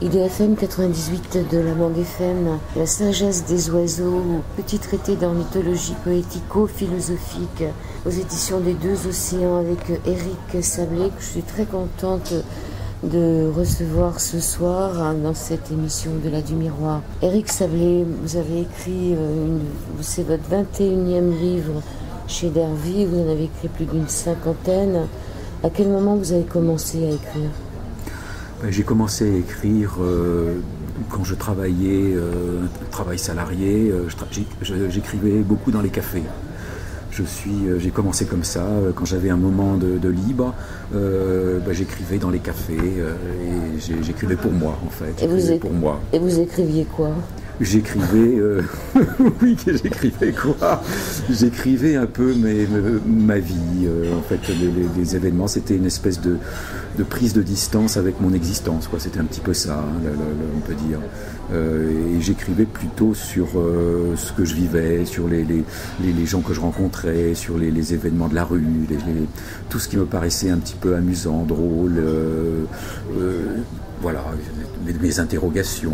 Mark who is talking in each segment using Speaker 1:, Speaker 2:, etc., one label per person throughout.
Speaker 1: IDFM 98 de la bande FM, La sagesse des oiseaux, petit traité d'ornithologie poético-philosophique aux éditions des Deux Océans avec Éric Sablé, que je suis très contente de recevoir ce soir dans cette émission de la du Miroir. Éric Sablé, vous avez écrit, c'est votre 21e livre chez Dervy, vous en avez écrit plus d'une cinquantaine. À quel moment vous avez commencé à écrire ?
Speaker 2: J'ai commencé à écrire quand je travaillais, travail salarié, j'écrivais beaucoup dans les cafés. J'ai commencé comme ça, quand j'avais un moment de libre, j'écrivais dans les cafés et j'écrivais pour moi en fait.
Speaker 1: Et vous écriviez quoi ?
Speaker 2: J'écrivais, oui, j'écrivais quoi ? J'écrivais un peu ma vie, en fait, les événements, c'était une espèce de prise de distance avec mon existence, quoi. C'était un petit peu ça, hein, on peut dire. Et j'écrivais plutôt sur ce que je vivais, sur les gens que je rencontrais, sur les événements de la rue, tout ce qui me paraissait un petit peu amusant, drôle, voilà, mes interrogations,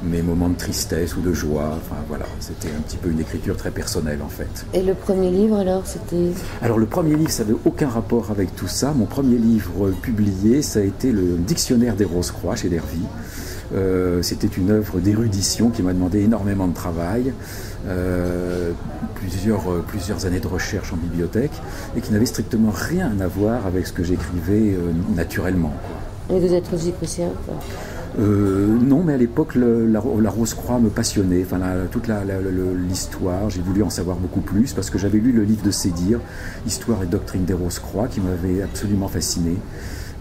Speaker 2: mes moments de tristesse ou de joie, enfin voilà, c'était un petit peu une écriture très personnelle en fait.
Speaker 1: Et le premier livre alors, c'était ?
Speaker 2: Alors le premier livre, ça n'avait aucun rapport avec tout ça. Mon premier livre publié, ça a été le Dictionnaire des Rose-Croix chez Dervy. C'était une œuvre d'érudition qui m'a demandé énormément de travail, plusieurs années de recherche en bibliothèque et qui n'avait strictement rien à voir avec ce que j'écrivais naturellement, quoi.
Speaker 1: Et vous êtes rosicrucien, quoi ?
Speaker 2: Non, mais à l'époque, la Rose-Croix me passionnait, enfin, toute l'histoire, j'ai voulu en savoir beaucoup plus parce que j'avais lu le livre de Sédir, Histoire et doctrine des Rose-Croix, qui m'avait absolument fasciné.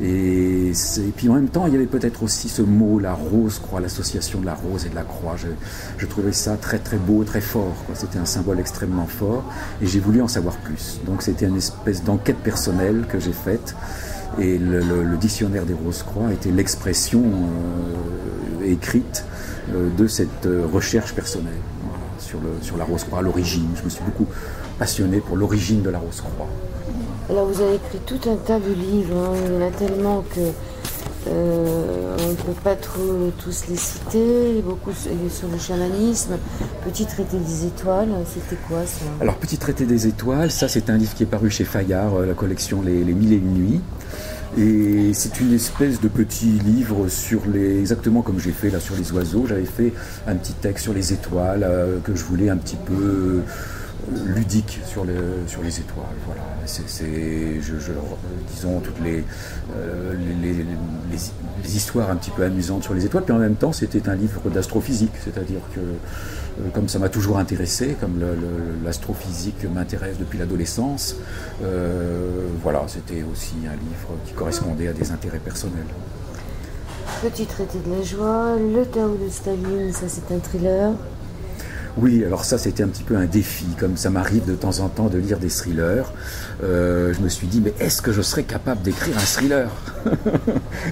Speaker 2: Et puis en même temps, il y avait peut-être aussi ce mot, la Rose-Croix, l'association de la rose et de la croix. Je trouvais ça très très beau, très fort, quoi. C'était un symbole extrêmement fort et j'ai voulu en savoir plus. Donc c'était une espèce d'enquête personnelle que j'ai faite. Et le Dictionnaire des Rose-Croix était l'expression écrite de cette recherche personnelle, voilà, sur la Rose-Croix, à l'origine. Je me suis beaucoup passionné pour l'origine de la Rose-Croix.
Speaker 1: Alors vous avez écrit tout un tas de livres, hein. Il y en a tellement que on ne peut pas tous les citer, beaucoup sur le chamanisme. Petit traité des étoiles, c'était quoi ça ?
Speaker 2: Alors Petit traité des étoiles, ça c'est un livre qui est paru chez Fayard, la collection Les Mille et une nuits. Et c'est une espèce de petit livre exactement comme j'ai fait là sur les oiseaux. J'avais fait un petit texte sur les étoiles que je voulais un petit peu ludique sur les étoiles. Voilà. Disons toutes les histoires un petit peu amusantes sur les étoiles. Puis en même temps, c'était un livre d'astrophysique, c'est-à-dire que comme ça m'a toujours intéressé, comme l'astrophysique m'intéresse depuis l'adolescence, voilà, c'était aussi un livre qui correspondait à des intérêts personnels.
Speaker 1: Petit traité de la joie, Le Tao de Staline, ça c'est un thriller.
Speaker 2: Oui, alors ça c'était un petit peu un défi, comme ça m'arrive de temps en temps de lire des thrillers. Je me suis dit, mais est-ce que je serais capable d'écrire un thriller ?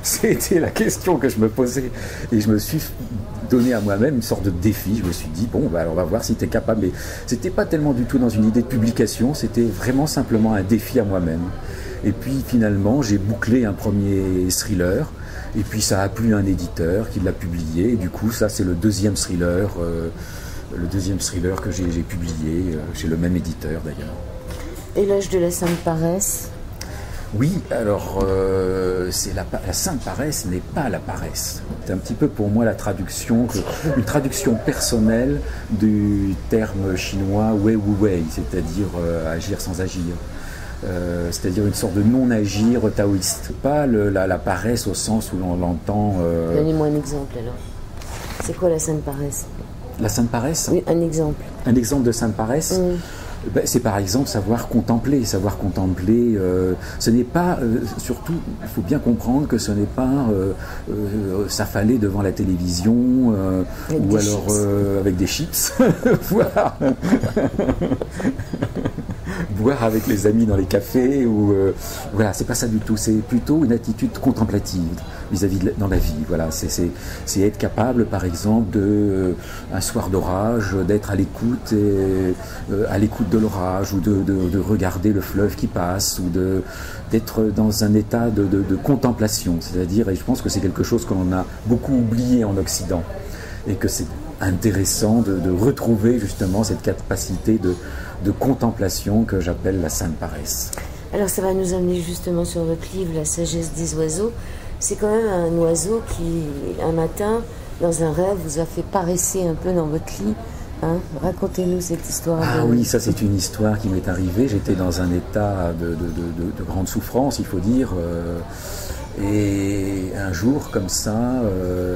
Speaker 2: C'était la question que je me posais. Et je me suis donné à moi-même une sorte de défi. Je me suis dit, bon, alors on va voir si tu es capable. Mais c'était pas tellement du tout dans une idée de publication, c'était vraiment simplement un défi à moi-même. Et puis finalement, j'ai bouclé un premier thriller. Et puis ça a plu à un éditeur qui l'a publié. Et du coup, ça c'est le deuxième thriller que j'ai publié chez le même éditeur d'ailleurs.
Speaker 1: Et L'âge de la Sainte Paresse ?
Speaker 2: Oui, alors la Sainte Paresse n'est pas la paresse. C'est un petit peu pour moi une traduction personnelle du terme chinois wei wu wei, c'est-à-dire agir sans agir. C'est-à-dire une sorte de non-agir taoïste. Pas la paresse au sens où l'on l'entend...
Speaker 1: Donnez-moi un exemple alors. C'est quoi la Sainte Paresse ?
Speaker 2: La Sainte Paresse ?
Speaker 1: Oui, un exemple.
Speaker 2: Un exemple de Sainte Paresse ? C'est par exemple savoir contempler. Ce n'est pas, surtout, il faut bien comprendre que ce n'est pas s'affaler devant la télévision ou alors avec des chips. Voilà. Boire avec les amis dans les cafés, voilà, c'est pas ça du tout. C'est plutôt une attitude contemplative. dans la vie. Voilà, c'est être capable, par exemple, un soir d'orage, d'être à l'écoute de l'orage, ou de regarder le fleuve qui passe, ou d'être dans un état de contemplation. C'est-à-dire, et je pense que c'est quelque chose que l'on a beaucoup oublié en Occident, et que c'est intéressant de retrouver justement cette capacité de contemplation que j'appelle la sainte paresse.
Speaker 1: Alors ça va nous amener justement sur votre livre, La sagesse des oiseaux. C'est quand même un oiseau qui, un matin, dans un rêve, vous a fait paresser un peu dans votre lit. Hein? Racontez-nous cette histoire.
Speaker 2: Ah oui, ça c'est une histoire qui m'est arrivée. J'étais dans un état de grande souffrance, il faut dire. Et un jour, comme ça,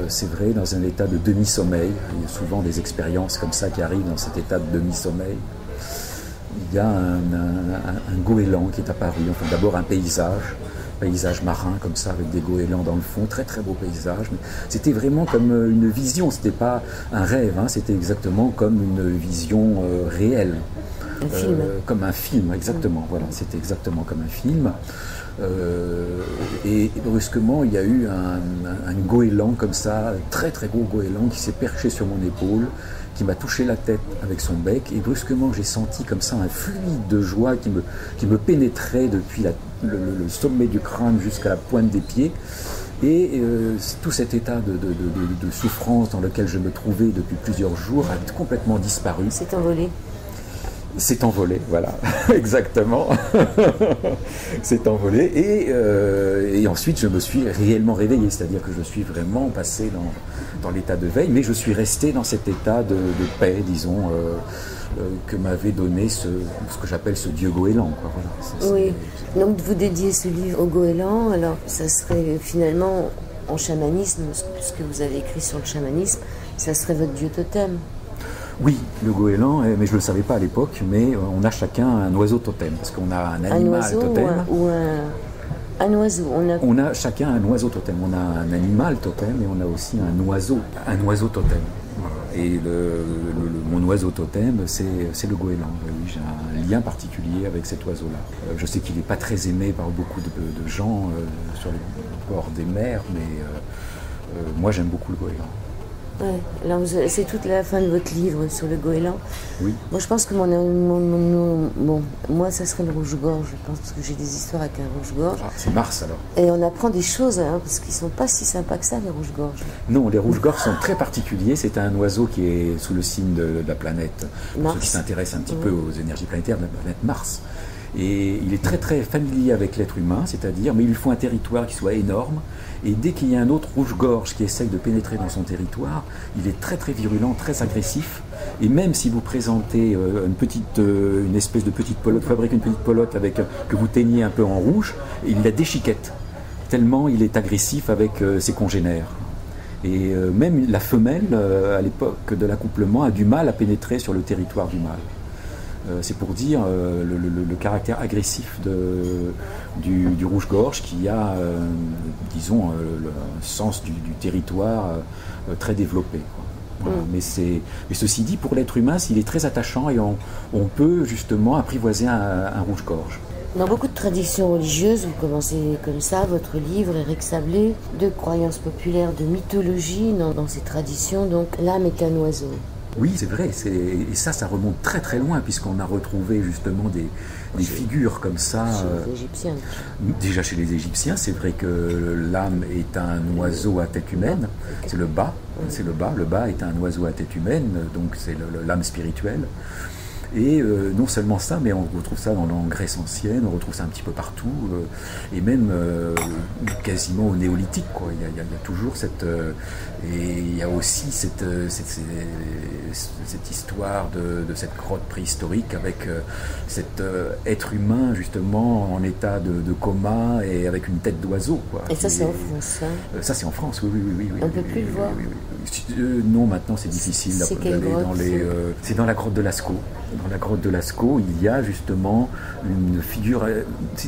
Speaker 2: c'est vrai, dans un état de demi-sommeil, il y a souvent des expériences comme ça qui arrivent dans cet état de demi-sommeil, il y a un goéland qui est apparu, enfin d'abord un paysage marin comme ça, avec des goélands dans le fond, très très beau paysage, mais c'était vraiment comme une vision, c'était pas un rêve, hein, c'était exactement comme une vision réelle.
Speaker 1: Un film.
Speaker 2: Comme un film, exactement, voilà, c'était exactement comme un film. Et brusquement, il y a eu un goéland comme ça, un très très gros goéland qui s'est perché sur mon épaule, qui m'a touché la tête avec son bec, et brusquement j'ai senti comme ça un fluide de joie qui me pénétrait depuis le sommet du crâne jusqu'à la pointe des pieds. Et tout cet état de souffrance dans lequel je me trouvais depuis plusieurs jours a complètement disparu.
Speaker 1: C'est envolé.
Speaker 2: C'est envolé, voilà, exactement. C'est envolé. Et ensuite, je me suis réellement réveillé, c'est-à-dire que je suis vraiment passé dans l'état de veille, mais je suis resté dans cet état de paix, disons, que m'avait donné ce que j'appelle ce dieu goéland. Quoi. Voilà,
Speaker 1: oui, donc vous dédiez ce livre au goéland, alors ça serait finalement, en chamanisme, ce que vous avez écrit sur le chamanisme, ça serait votre dieu totem.
Speaker 2: Oui, le goéland, mais je ne le savais pas à l'époque, mais on a chacun un oiseau totem, parce qu'on a un animal totem.
Speaker 1: Un oiseau.
Speaker 2: On a chacun un oiseau totem. On a un animal totem et on a aussi un oiseau totem. Et mon oiseau totem, c'est le goéland. Oui, j'ai un lien particulier avec cet oiseau-là. Je sais qu'il n'est pas très aimé par beaucoup de gens sur le bord des mers, mais moi j'aime beaucoup le goéland.
Speaker 1: Ouais, alors c'est toute la fin de votre livre sur le goéland.
Speaker 2: Oui.
Speaker 1: Moi, je pense que moi, ça serait le rouge-gorge. Je pense que j'ai des histoires avec un rouge-gorge.
Speaker 2: Ah, c'est Mars alors.
Speaker 1: Et on apprend des choses, hein, parce qu'ils sont pas si sympas que ça, les rouges-gorges.
Speaker 2: Non, les rouges-gorges sont très particuliers. C'est un oiseau qui est sous le signe de la planète. Pour ceux qui s'intéressent un petit peu aux énergies planétaires de la planète Mars. Et il est très très familier avec l'être humain, c'est-à-dire, mais il lui faut un territoire qui soit énorme. Et dès qu'il y a un autre rouge-gorge qui essaye de pénétrer dans son territoire, il est très très virulent, très agressif. Et même si vous présentez une espèce de petite pelote, fabriquez une petite pelote que vous teignez un peu en rouge, il la déchiquette, tellement il est agressif avec ses congénères. Et même la femelle, à l'époque de l'accouplement, a du mal à pénétrer sur le territoire du mâle. C'est pour dire le caractère agressif du rouge-gorge qui a, disons, le sens du territoire très développé. Quoi. Voilà. Mais ceci dit, pour l'être humain, il est très attachant et on peut justement apprivoiser un rouge-gorge.
Speaker 1: Dans beaucoup de traditions religieuses, vous commencez comme ça, votre livre, Éric Sablé, de croyances populaires, de mythologie dans ces traditions, donc l'âme est un oiseau.
Speaker 2: Oui, c'est vrai, et ça remonte très très loin, puisqu'on a retrouvé justement des figures comme ça.
Speaker 1: Chez les Égyptiens.
Speaker 2: Déjà chez les Égyptiens, c'est vrai que l'âme est un oiseau à tête humaine, c'est le bât, le bât est un oiseau à tête humaine, donc c'est l'âme spirituelle. Et non seulement ça, mais on retrouve ça en Grèce ancienne, on retrouve ça un petit peu partout, et même quasiment au néolithique, quoi. Il y a toujours cette... et il y a aussi cette histoire de cette grotte préhistorique avec cet être humain, justement, en état de coma et avec une tête d'oiseau, quoi.
Speaker 1: Et ça, c'est en France, hein.
Speaker 2: Ça, c'est en France, oui.
Speaker 1: On ne peut plus le voir.
Speaker 2: Non, maintenant, c'est difficile d'aller dans les... c'est dans la grotte de Lascaux. Dans la grotte de Lascaux, il y a justement une figure,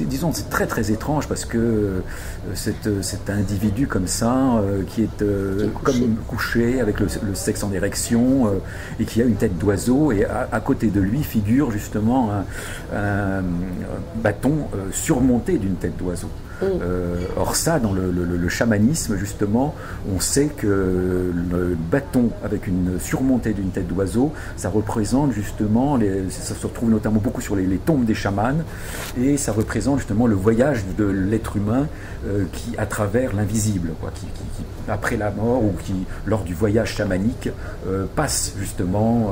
Speaker 2: disons, c'est très très étrange parce que cet individu comme ça, qui est comme couché avec le sexe en érection et qui a une tête d'oiseau, et à côté de lui figure justement un bâton surmonté d'une tête d'oiseau. Or ça, dans le chamanisme, justement, on sait que le bâton avec une surmontée d'une tête d'oiseau, ça représente justement, ça se retrouve notamment beaucoup sur les tombes des chamans, et ça représente justement le voyage de l'être humain qui à travers l'invisible, qui après la mort ou qui, lors du voyage chamanique, passe justement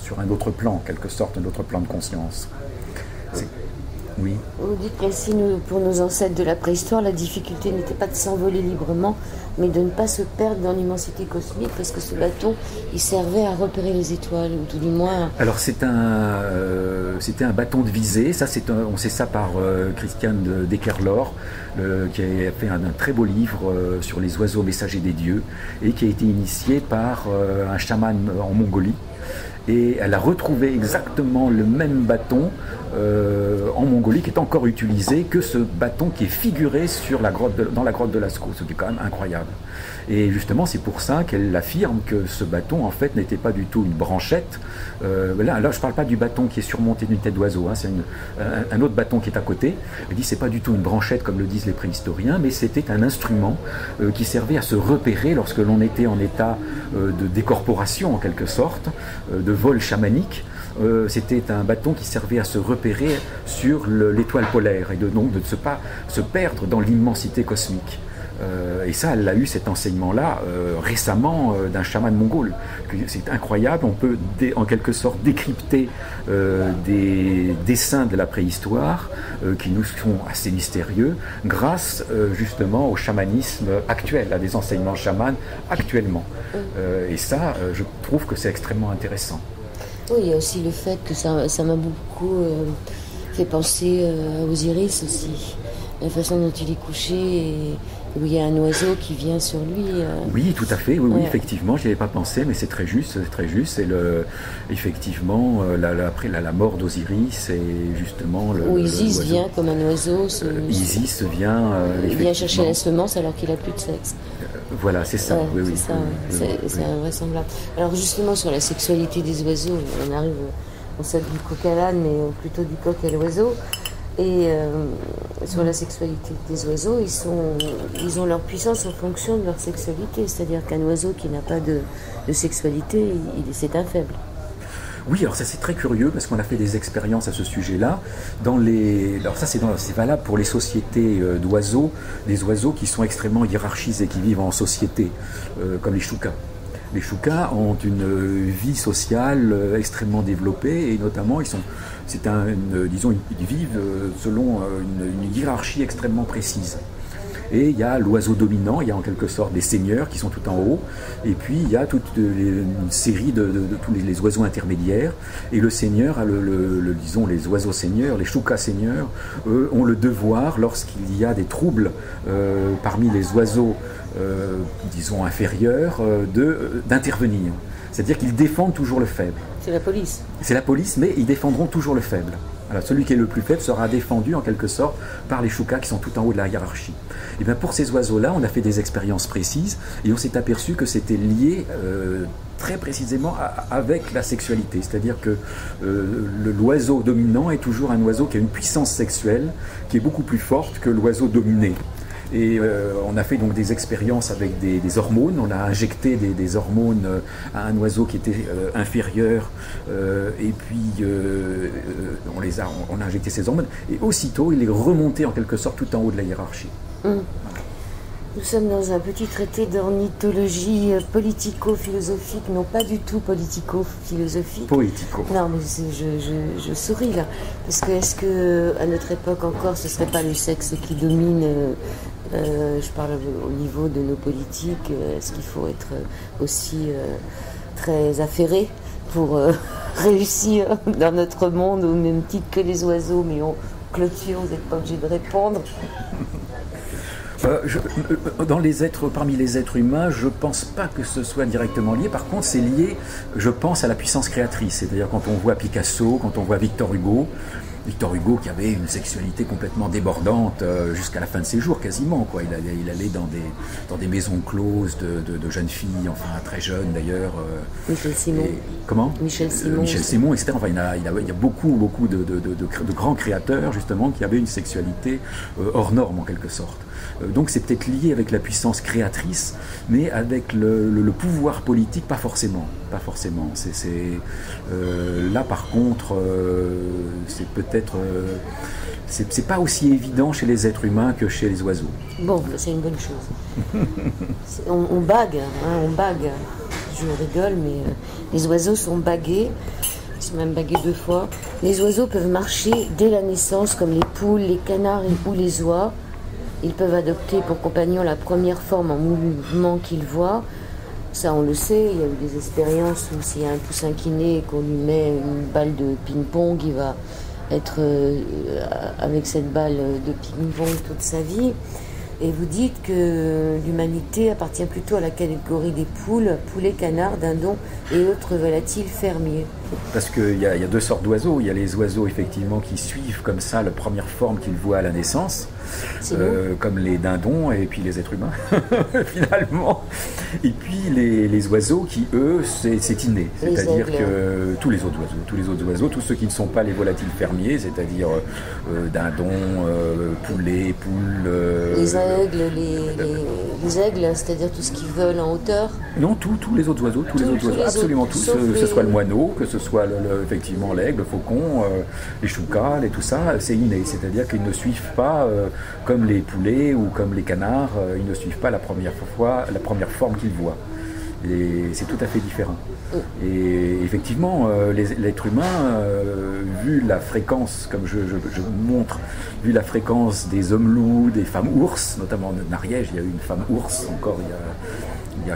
Speaker 2: sur un autre plan, en quelque sorte, un autre plan de conscience. Oui.
Speaker 1: Vous dites qu'ainsi, pour nos ancêtres de la préhistoire, la difficulté n'était pas de s'envoler librement, mais de ne pas se perdre dans l'immensité cosmique, parce que ce bâton, il servait à repérer les étoiles, ou tout du moins...
Speaker 2: Alors c'était un bâton de visée, ça on sait ça par Christian Dekerlor, qui a fait un très beau livre sur les oiseaux messagers des dieux, et qui a été initié par un chaman en Mongolie. Et elle a retrouvé exactement le même bâton en Mongolie qui est encore utilisé que ce bâton qui est figuré dans la grotte de Lascaux, ce qui est quand même incroyable. Et justement, c'est pour ça qu'elle affirme que ce bâton, en fait, n'était pas du tout une branchette. Là, je ne parle pas du bâton qui est surmonté d'une tête d'oiseau, c'est un autre bâton qui est à côté. Elle dit que ce n'est pas du tout une branchette, comme le disent les préhistoriens, mais c'était un instrument qui servait à se repérer lorsque l'on était en état de décorporation, en quelque sorte, de vol chamanique. C'était un bâton qui servait à se repérer sur l'étoile polaire et donc de ne pas se perdre dans l'immensité cosmique. Et ça, elle a eu cet enseignement-là récemment d'un chaman mongol. C'est incroyable, on peut en quelque sorte décrypter des dessins de la préhistoire qui nous sont assez mystérieux grâce justement au chamanisme actuel, à des enseignements chamans actuellement. Et ça, je trouve que c'est extrêmement intéressant.
Speaker 1: Oui, il y a aussi le fait que ça m'a beaucoup fait penser à Osiris aussi, la façon dont il est couché et où il y a un oiseau qui vient sur lui.
Speaker 2: Oui, tout à fait, oui, effectivement, je n'y avais pas pensé, mais c'est très juste, c'est très juste. Et effectivement, après la mort d'Osiris, et justement...
Speaker 1: Où Isis vient comme un oiseau.
Speaker 2: Isis vient...
Speaker 1: il vient chercher la semence alors qu'il n'a plus de sexe.
Speaker 2: Voilà, c'est ça. Oui,
Speaker 1: c'est invraisemblable. Alors justement, sur la sexualité des oiseaux, on arrive au stade du coq à l'âne, mais plutôt du coq à l'oiseau. Et sur la sexualité des oiseaux, ils ont leur puissance en fonction de leur sexualité. C'est-à-dire qu'un oiseau qui n'a pas de sexualité, c'est un faible.
Speaker 2: Oui, alors ça c'est très curieux parce qu'on a fait des expériences à ce sujet-là. Alors ça c'est valable pour les sociétés d'oiseaux, des oiseaux qui sont extrêmement hiérarchisés, qui vivent en société, comme les choucas. Les choucas ont une vie sociale extrêmement développée et notamment ils vivent selon une hiérarchie extrêmement précise. Et il y a l'oiseau dominant, il y a en quelque sorte des seigneurs qui sont tout en haut, et puis il y a toute une série de tous les oiseaux intermédiaires, et le seigneur a disons les oiseaux seigneurs, les choucas seigneurs, eux, ont le devoir, lorsqu'il y a des troubles parmi les oiseaux, disons inférieurs, d'intervenir. C'est-à-dire qu'ils défendent toujours le faible.
Speaker 1: C'est la police.
Speaker 2: C'est la police, mais ils défendront toujours le faible. Alors, celui qui est le plus faible sera défendu en quelque sorte par les choucas qui sont tout en haut de la hiérarchie. Et bien pour ces oiseaux-là, on a fait des expériences précises et on s'est aperçu que c'était lié très précisément avec la sexualité. C'est-à-dire que l'oiseau dominant est toujours un oiseau qui a une puissance sexuelle qui est beaucoup plus forte que l'oiseau dominé. Et on a fait donc des expériences avec des hormones. On a injecté des hormones à un oiseau qui était inférieur et puis on a injecté ces hormones et aussitôt il est remonté en quelque sorte tout en haut de la hiérarchie.
Speaker 1: Nous sommes dans un petit traité d'ornithologie politico-philosophique, non pas du tout politico-philosophique.
Speaker 2: Poético.
Speaker 1: Non, mais je souris là. Parce que est-ce qu'à notre époque encore, ce ne serait pas le sexe qui domine je parle au niveau de nos politiques. Est-ce qu'il faut être aussi très affairé pour réussir dans notre monde au même titre que les oiseaux? Mais on clôture, vous n'êtes pas obligé de répondre.
Speaker 2: Parmi les êtres humains, je ne pense pas que ce soit directement lié. Par contre, c'est lié, je pense, à la puissance créatrice. C'est-à-dire quand on voit Picasso, quand on voit Victor Hugo, Victor Hugo qui avait une sexualité complètement débordante jusqu'à la fin de ses jours quasiment, quoi. Il allait dans des maisons closes de jeunes filles, enfin très jeunes d'ailleurs.
Speaker 1: Michel Simon.
Speaker 2: Comment
Speaker 1: Michel Simon.
Speaker 2: Michel Simon, etc. Enfin, il y a beaucoup de grands créateurs justement qui avaient une sexualité hors norme en quelque sorte. Donc c'est peut-être lié avec la puissance créatrice, mais avec le pouvoir politique, pas forcément. Pas forcément. Là par contre, c'est peut-être... c'est pas aussi évident chez les êtres humains que chez les oiseaux.
Speaker 1: Bon, c'est une bonne chose. On bague, hein, on bague. Je rigole, mais les oiseaux sont bagués. Ils sont même bagués 2 fois. Les oiseaux peuvent marcher dès la naissance, comme les poules, les canards ou les oies. Ils peuvent adopter pour compagnon la première forme en mouvement qu'ils voient. Ça, on le sait. Il y a eu des expériences où s'il y a un poussin qui naît et qu'on lui met une balle de ping-pong, il va être avec cette balle de ping-pong toute sa vie. Et vous dites que l'humanité appartient plutôt à la catégorie des poules, poulets, canards, dindons et autres volatiles fermiers.
Speaker 2: Parce qu'il y a 2 sortes d'oiseaux. Il y a les oiseaux effectivement qui suivent comme ça la première forme qu'ils voient à la naissance, comme les dindons et puis les êtres humains finalement. Et puis les oiseaux qui eux c'est inné, c'est-à-dire que tous les autres oiseaux, tous ceux qui ne sont pas les volatiles fermiers, c'est-à-dire dindons, poulets, poules.
Speaker 1: Les aigles, les aigles, c'est-à-dire tout ce qui vole en hauteur.
Speaker 2: Non, tous les autres oiseaux, absolument tous, que ce soit le moineau, que ce soit effectivement l'aigle, le faucon, les choucas, et tout ça, c'est inné. C'est-à-dire qu'ils ne suivent pas, comme les poulets ou comme les canards, ils ne suivent pas la première forme qu'ils voient. Et c'est tout à fait différent. Et effectivement, l'être humain, vu la fréquence, comme je montre, vu la fréquence des hommes loups, des femmes ours, notamment en Ariège, il y a eu une femme ours encore je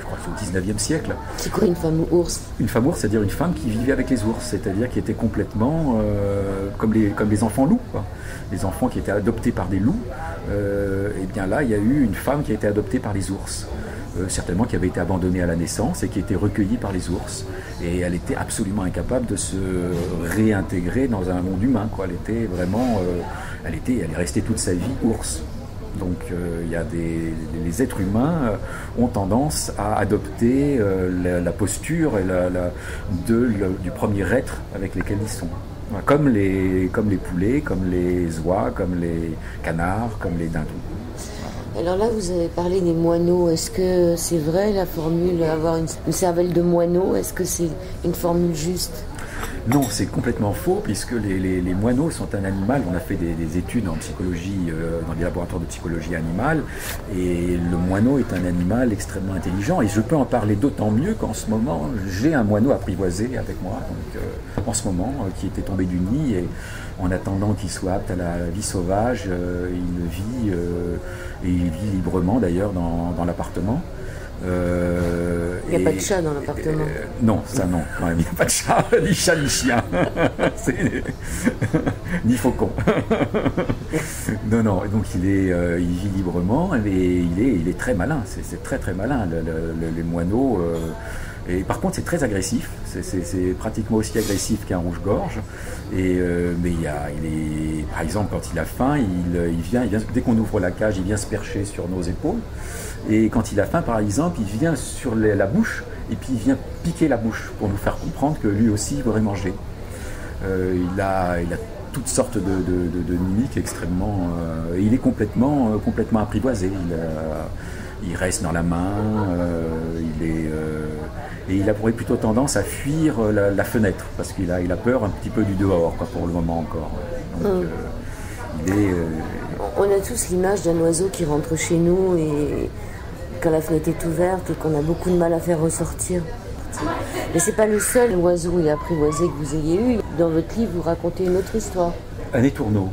Speaker 2: crois que c'est au 19e siècle.
Speaker 1: C'est quoi une femme ours? Une
Speaker 2: femme ours, c'est-à-dire une femme qui vivait avec les ours, c'est-à-dire qui était complètement comme les enfants loups, quoi. Les enfants qui étaient adoptés par des loups, et bien là, il y a eu une femme qui a été adoptée par les ours. Certainement qui avait été abandonnée à la naissance et qui était recueillie par les ours. Et elle était absolument incapable de se réintégrer dans un monde humain, quoi. Elle était vraiment... elle est restée toute sa vie ours. Donc les êtres humains ont tendance à adopter la posture et du premier être avec lequel ils sont. Comme les poulets, comme les oies, comme les canards, comme les dindons.
Speaker 1: Alors là, vous avez parlé des moineaux. Est-ce que c'est vrai la formule avoir une cervelle de moineau? Est-ce que c'est une formule juste?
Speaker 2: Non, c'est complètement faux, puisque les moineaux sont un animal. On a fait des études en psychologie, dans des laboratoires de psychologie animale, et le moineau est un animal extrêmement intelligent. Et je peux en parler d'autant mieux qu'en ce moment, j'ai un moineau apprivoisé avec moi, donc, en ce moment, qui était tombé du nid, et en attendant qu'il soit apte à la vie sauvage, il vit librement d'ailleurs dans l'appartement.
Speaker 1: Il n'y a pas de chat dans l'appartement.
Speaker 2: Non, ça non, quand même, il n'y a pas de chat, ni chat ni chien, ni faucon. Non, donc il vit librement et il est très malin, c'est très très malin, les moineaux. Et par contre, c'est très agressif, c'est pratiquement aussi agressif qu'un rouge-gorge. Mais par exemple, quand il a faim, il vient, dès qu'on ouvre la cage, il vient se percher sur nos épaules. Et quand il a faim, par exemple, il vient sur la bouche, et puis il vient piquer la bouche pour nous faire comprendre que lui aussi il voudrait manger. Il a toutes sortes de mimiques extrêmement... il est complètement apprivoisé. Il reste dans la main, et il aurait plutôt tendance à fuir la fenêtre, parce qu'il a peur un petit peu du dehors, quoi, pour le moment encore. Donc,
Speaker 1: on a tous l'image d'un oiseau qui rentre chez nous et quand la fenêtre est ouverte et qu'on a beaucoup de mal à faire ressortir. Mais c'est pas le seul oiseau et apprivoisé que vous ayez eu. Dans votre livre, vous racontez une autre histoire.
Speaker 2: Un étourneau.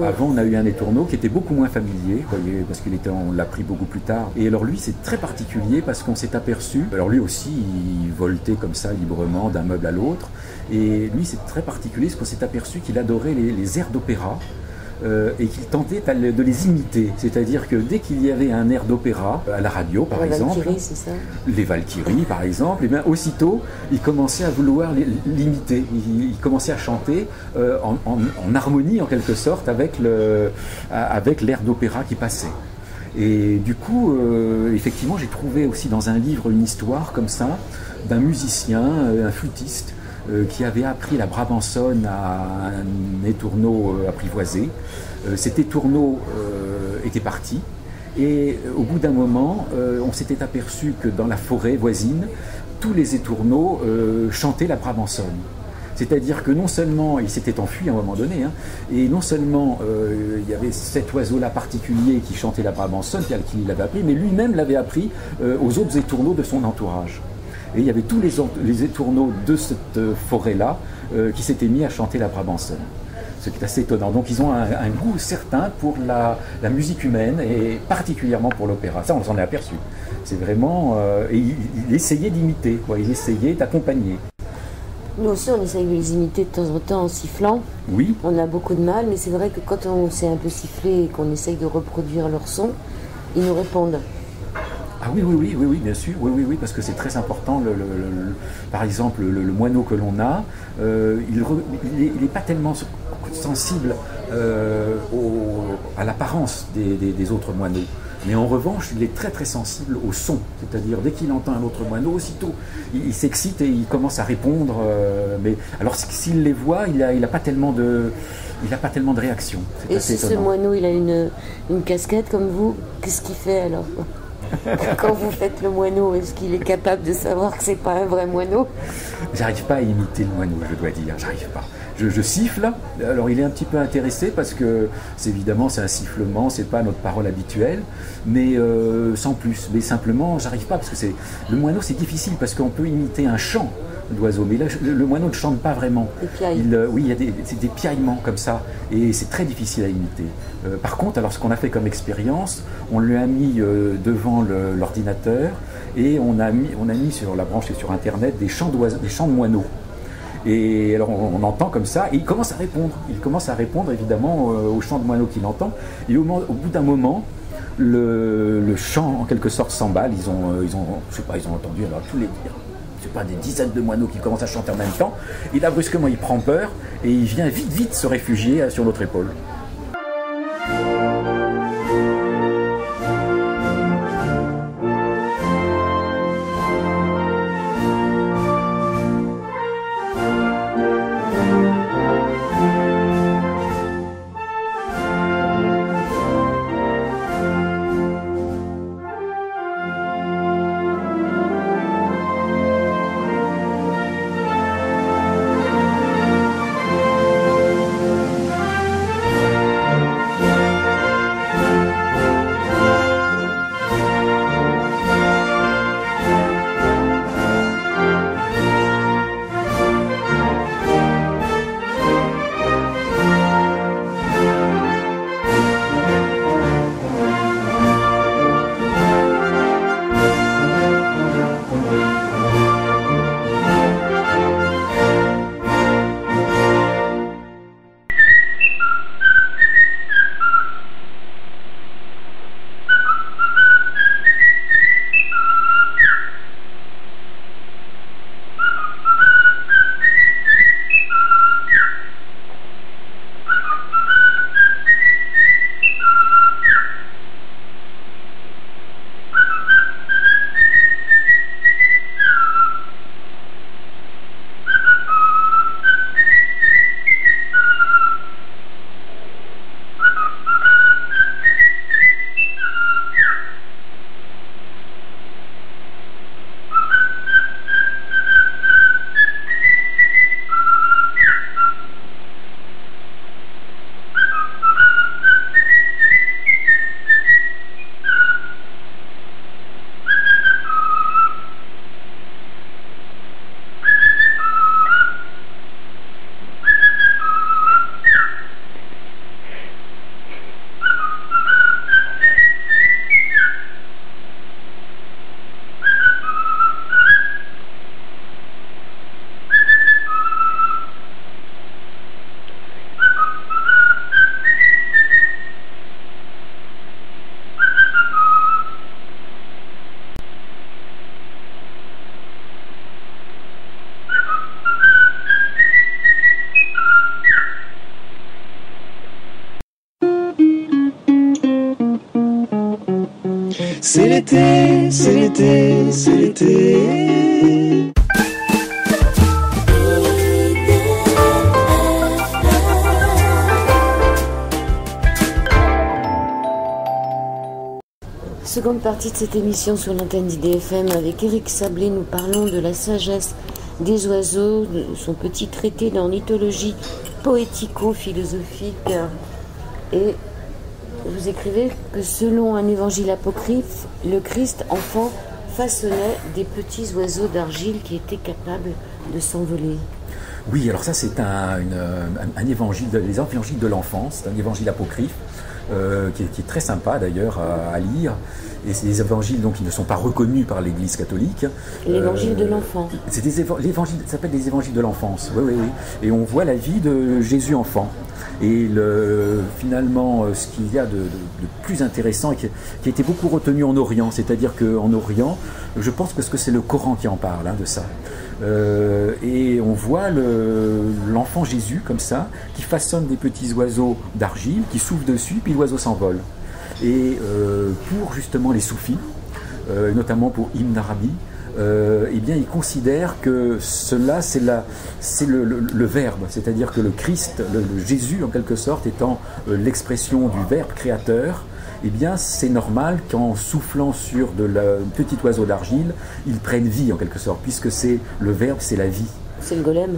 Speaker 2: Avant, on a eu un étourneau qui était beaucoup moins familier, parce on l'a pris beaucoup plus tard. Et alors lui, c'est très particulier parce qu'on s'est aperçu. Alors lui aussi, il voltait comme ça librement d'un meuble à l'autre. Et lui, c'est très particulier parce qu'on s'est aperçu qu'il adorait les airs d'opéra. et qu'il tentait de les imiter. C'est-à-dire que dès qu'il y avait un air d'opéra à la radio, par exemple,
Speaker 1: Valkyrie, c'est ça.
Speaker 2: Les Valkyries, par exemple, et bien aussitôt, il commençait à vouloir l'imiter. Il commençait à chanter en harmonie, en quelque sorte, avec l'air d'opéra qui passait. Et du coup, effectivement, j'ai trouvé aussi dans un livre une histoire comme ça, d'un musicien, un flûtiste, qui avait appris la brabançonne à un étourneau apprivoisé. Cet étourneau était parti, et au bout d'un moment, on s'était aperçu que dans la forêt voisine, tous les étourneaux chantaient la brabançonne. C'est-à-dire que non seulement il s'était enfui à un moment donné, et non seulement il y avait cet oiseau-là particulier qui chantait la brabançonne, qui l'avait appris, mais lui-même l'avait appris aux autres étourneaux de son entourage. Et il y avait tous les étourneaux de cette forêt-là qui s'étaient mis à chanter la brabançonne. Ce qui est assez étonnant. Donc ils ont un goût certain pour la musique humaine et particulièrement pour l'opéra. Ça, on s'en est aperçu. C'est vraiment... et il essayait d'imiter, il essayait d'accompagner.
Speaker 1: Nous aussi, on essaye de les imiter de temps en temps en sifflant.
Speaker 2: Oui.
Speaker 1: On a beaucoup de mal, mais c'est vrai que quand on s'est un peu sifflé et qu'on essaye de reproduire leur son, ils nous répondent.
Speaker 2: Ah oui, bien sûr, oui, parce que c'est très important. Par exemple, le moineau que l'on a, il n'est pas tellement sensible à l'apparence des autres moineaux. Mais en revanche, il est très très sensible au son. C'est-à-dire, dès qu'il entend un autre moineau, aussitôt, il s'excite et il commence à répondre. Mais alors, s'il les voit, il n'a pas tellement de réaction.
Speaker 1: Et si ce moineau, il a une casquette comme vous, qu'est-ce qu'il fait alors? Quand vous faites le moineau, est-ce qu'il est capable de savoir que c'est pas un vrai moineau?
Speaker 2: J'arrive pas à imiter le moineau, je dois dire, j'arrive pas. Je siffle, alors il est un petit peu intéressé parce que évidemment c'est un sifflement, c'est pas notre parole habituelle, mais sans plus. Mais simplement, j'arrive pas parce que le moineau c'est difficile parce qu'on peut imiter un chant d'oiseau, mais là le moineau ne chante pas vraiment. Oui, il y a des piaillements comme ça et c'est très difficile à imiter. Par contre, alors ce qu'on a fait comme expérience, on lui a mis devant l'ordinateur et on a mis sur la branche et sur internet des chants de moineaux. Et alors on entend comme ça, et il commence à répondre. Il commence à répondre évidemment au chant de moineau qu'il entend. Et au bout d'un moment, le chant en quelque sorte s'emballe. Ils ont entendu alors, des dizaines de moineaux qui commencent à chanter en même temps. Et là brusquement il prend peur et il vient vite se réfugier sur notre épaule.
Speaker 3: C'est l'été, c'est l'été, c'est l'été.
Speaker 1: Seconde partie de cette émission sur l'antenne d'IDFM avec Éric Sablé. Nous parlons de la sagesse des oiseaux, de son petit traité d'ornithologie poético-philosophique. Et vous écrivez que selon un évangile apocryphe, le Christ enfant façonnait des petits oiseaux d'argile qui étaient capables de s'envoler.
Speaker 2: Oui, alors ça c'est un évangile, les évangiles de l'enfance, c'est un évangile apocryphe. Qui est très sympa d'ailleurs à lire, et c'est des évangiles donc, qui ne sont pas reconnus par l'Église catholique.
Speaker 1: L'évangile de l'enfant.
Speaker 2: L'évangile s'appelle des évangiles de l'enfance, oui. Et on voit la vie de Jésus enfant. Et finalement, ce qu'il y a de plus intéressant et qui a été beaucoup retenu en Orient, c'est-à-dire qu'en Orient, je pense que c'est le Coran qui en parle de ça. Et on voit l'enfant Jésus comme ça, qui façonne des petits oiseaux d'argile, qui souffle dessus, puis l'oiseau s'envole. Et pour justement les soufis, notamment pour Ibn Arabi, eh bien, ils considèrent que cela, c'est le Verbe, c'est-à-dire que le Christ, le Jésus en quelque sorte, étant l'expression du Verbe créateur, eh bien, c'est normal qu'en soufflant sur un petit oiseau d'argile, il prenne vie en quelque sorte, puisque c'est le Verbe, c'est la vie.
Speaker 1: C'est le golem.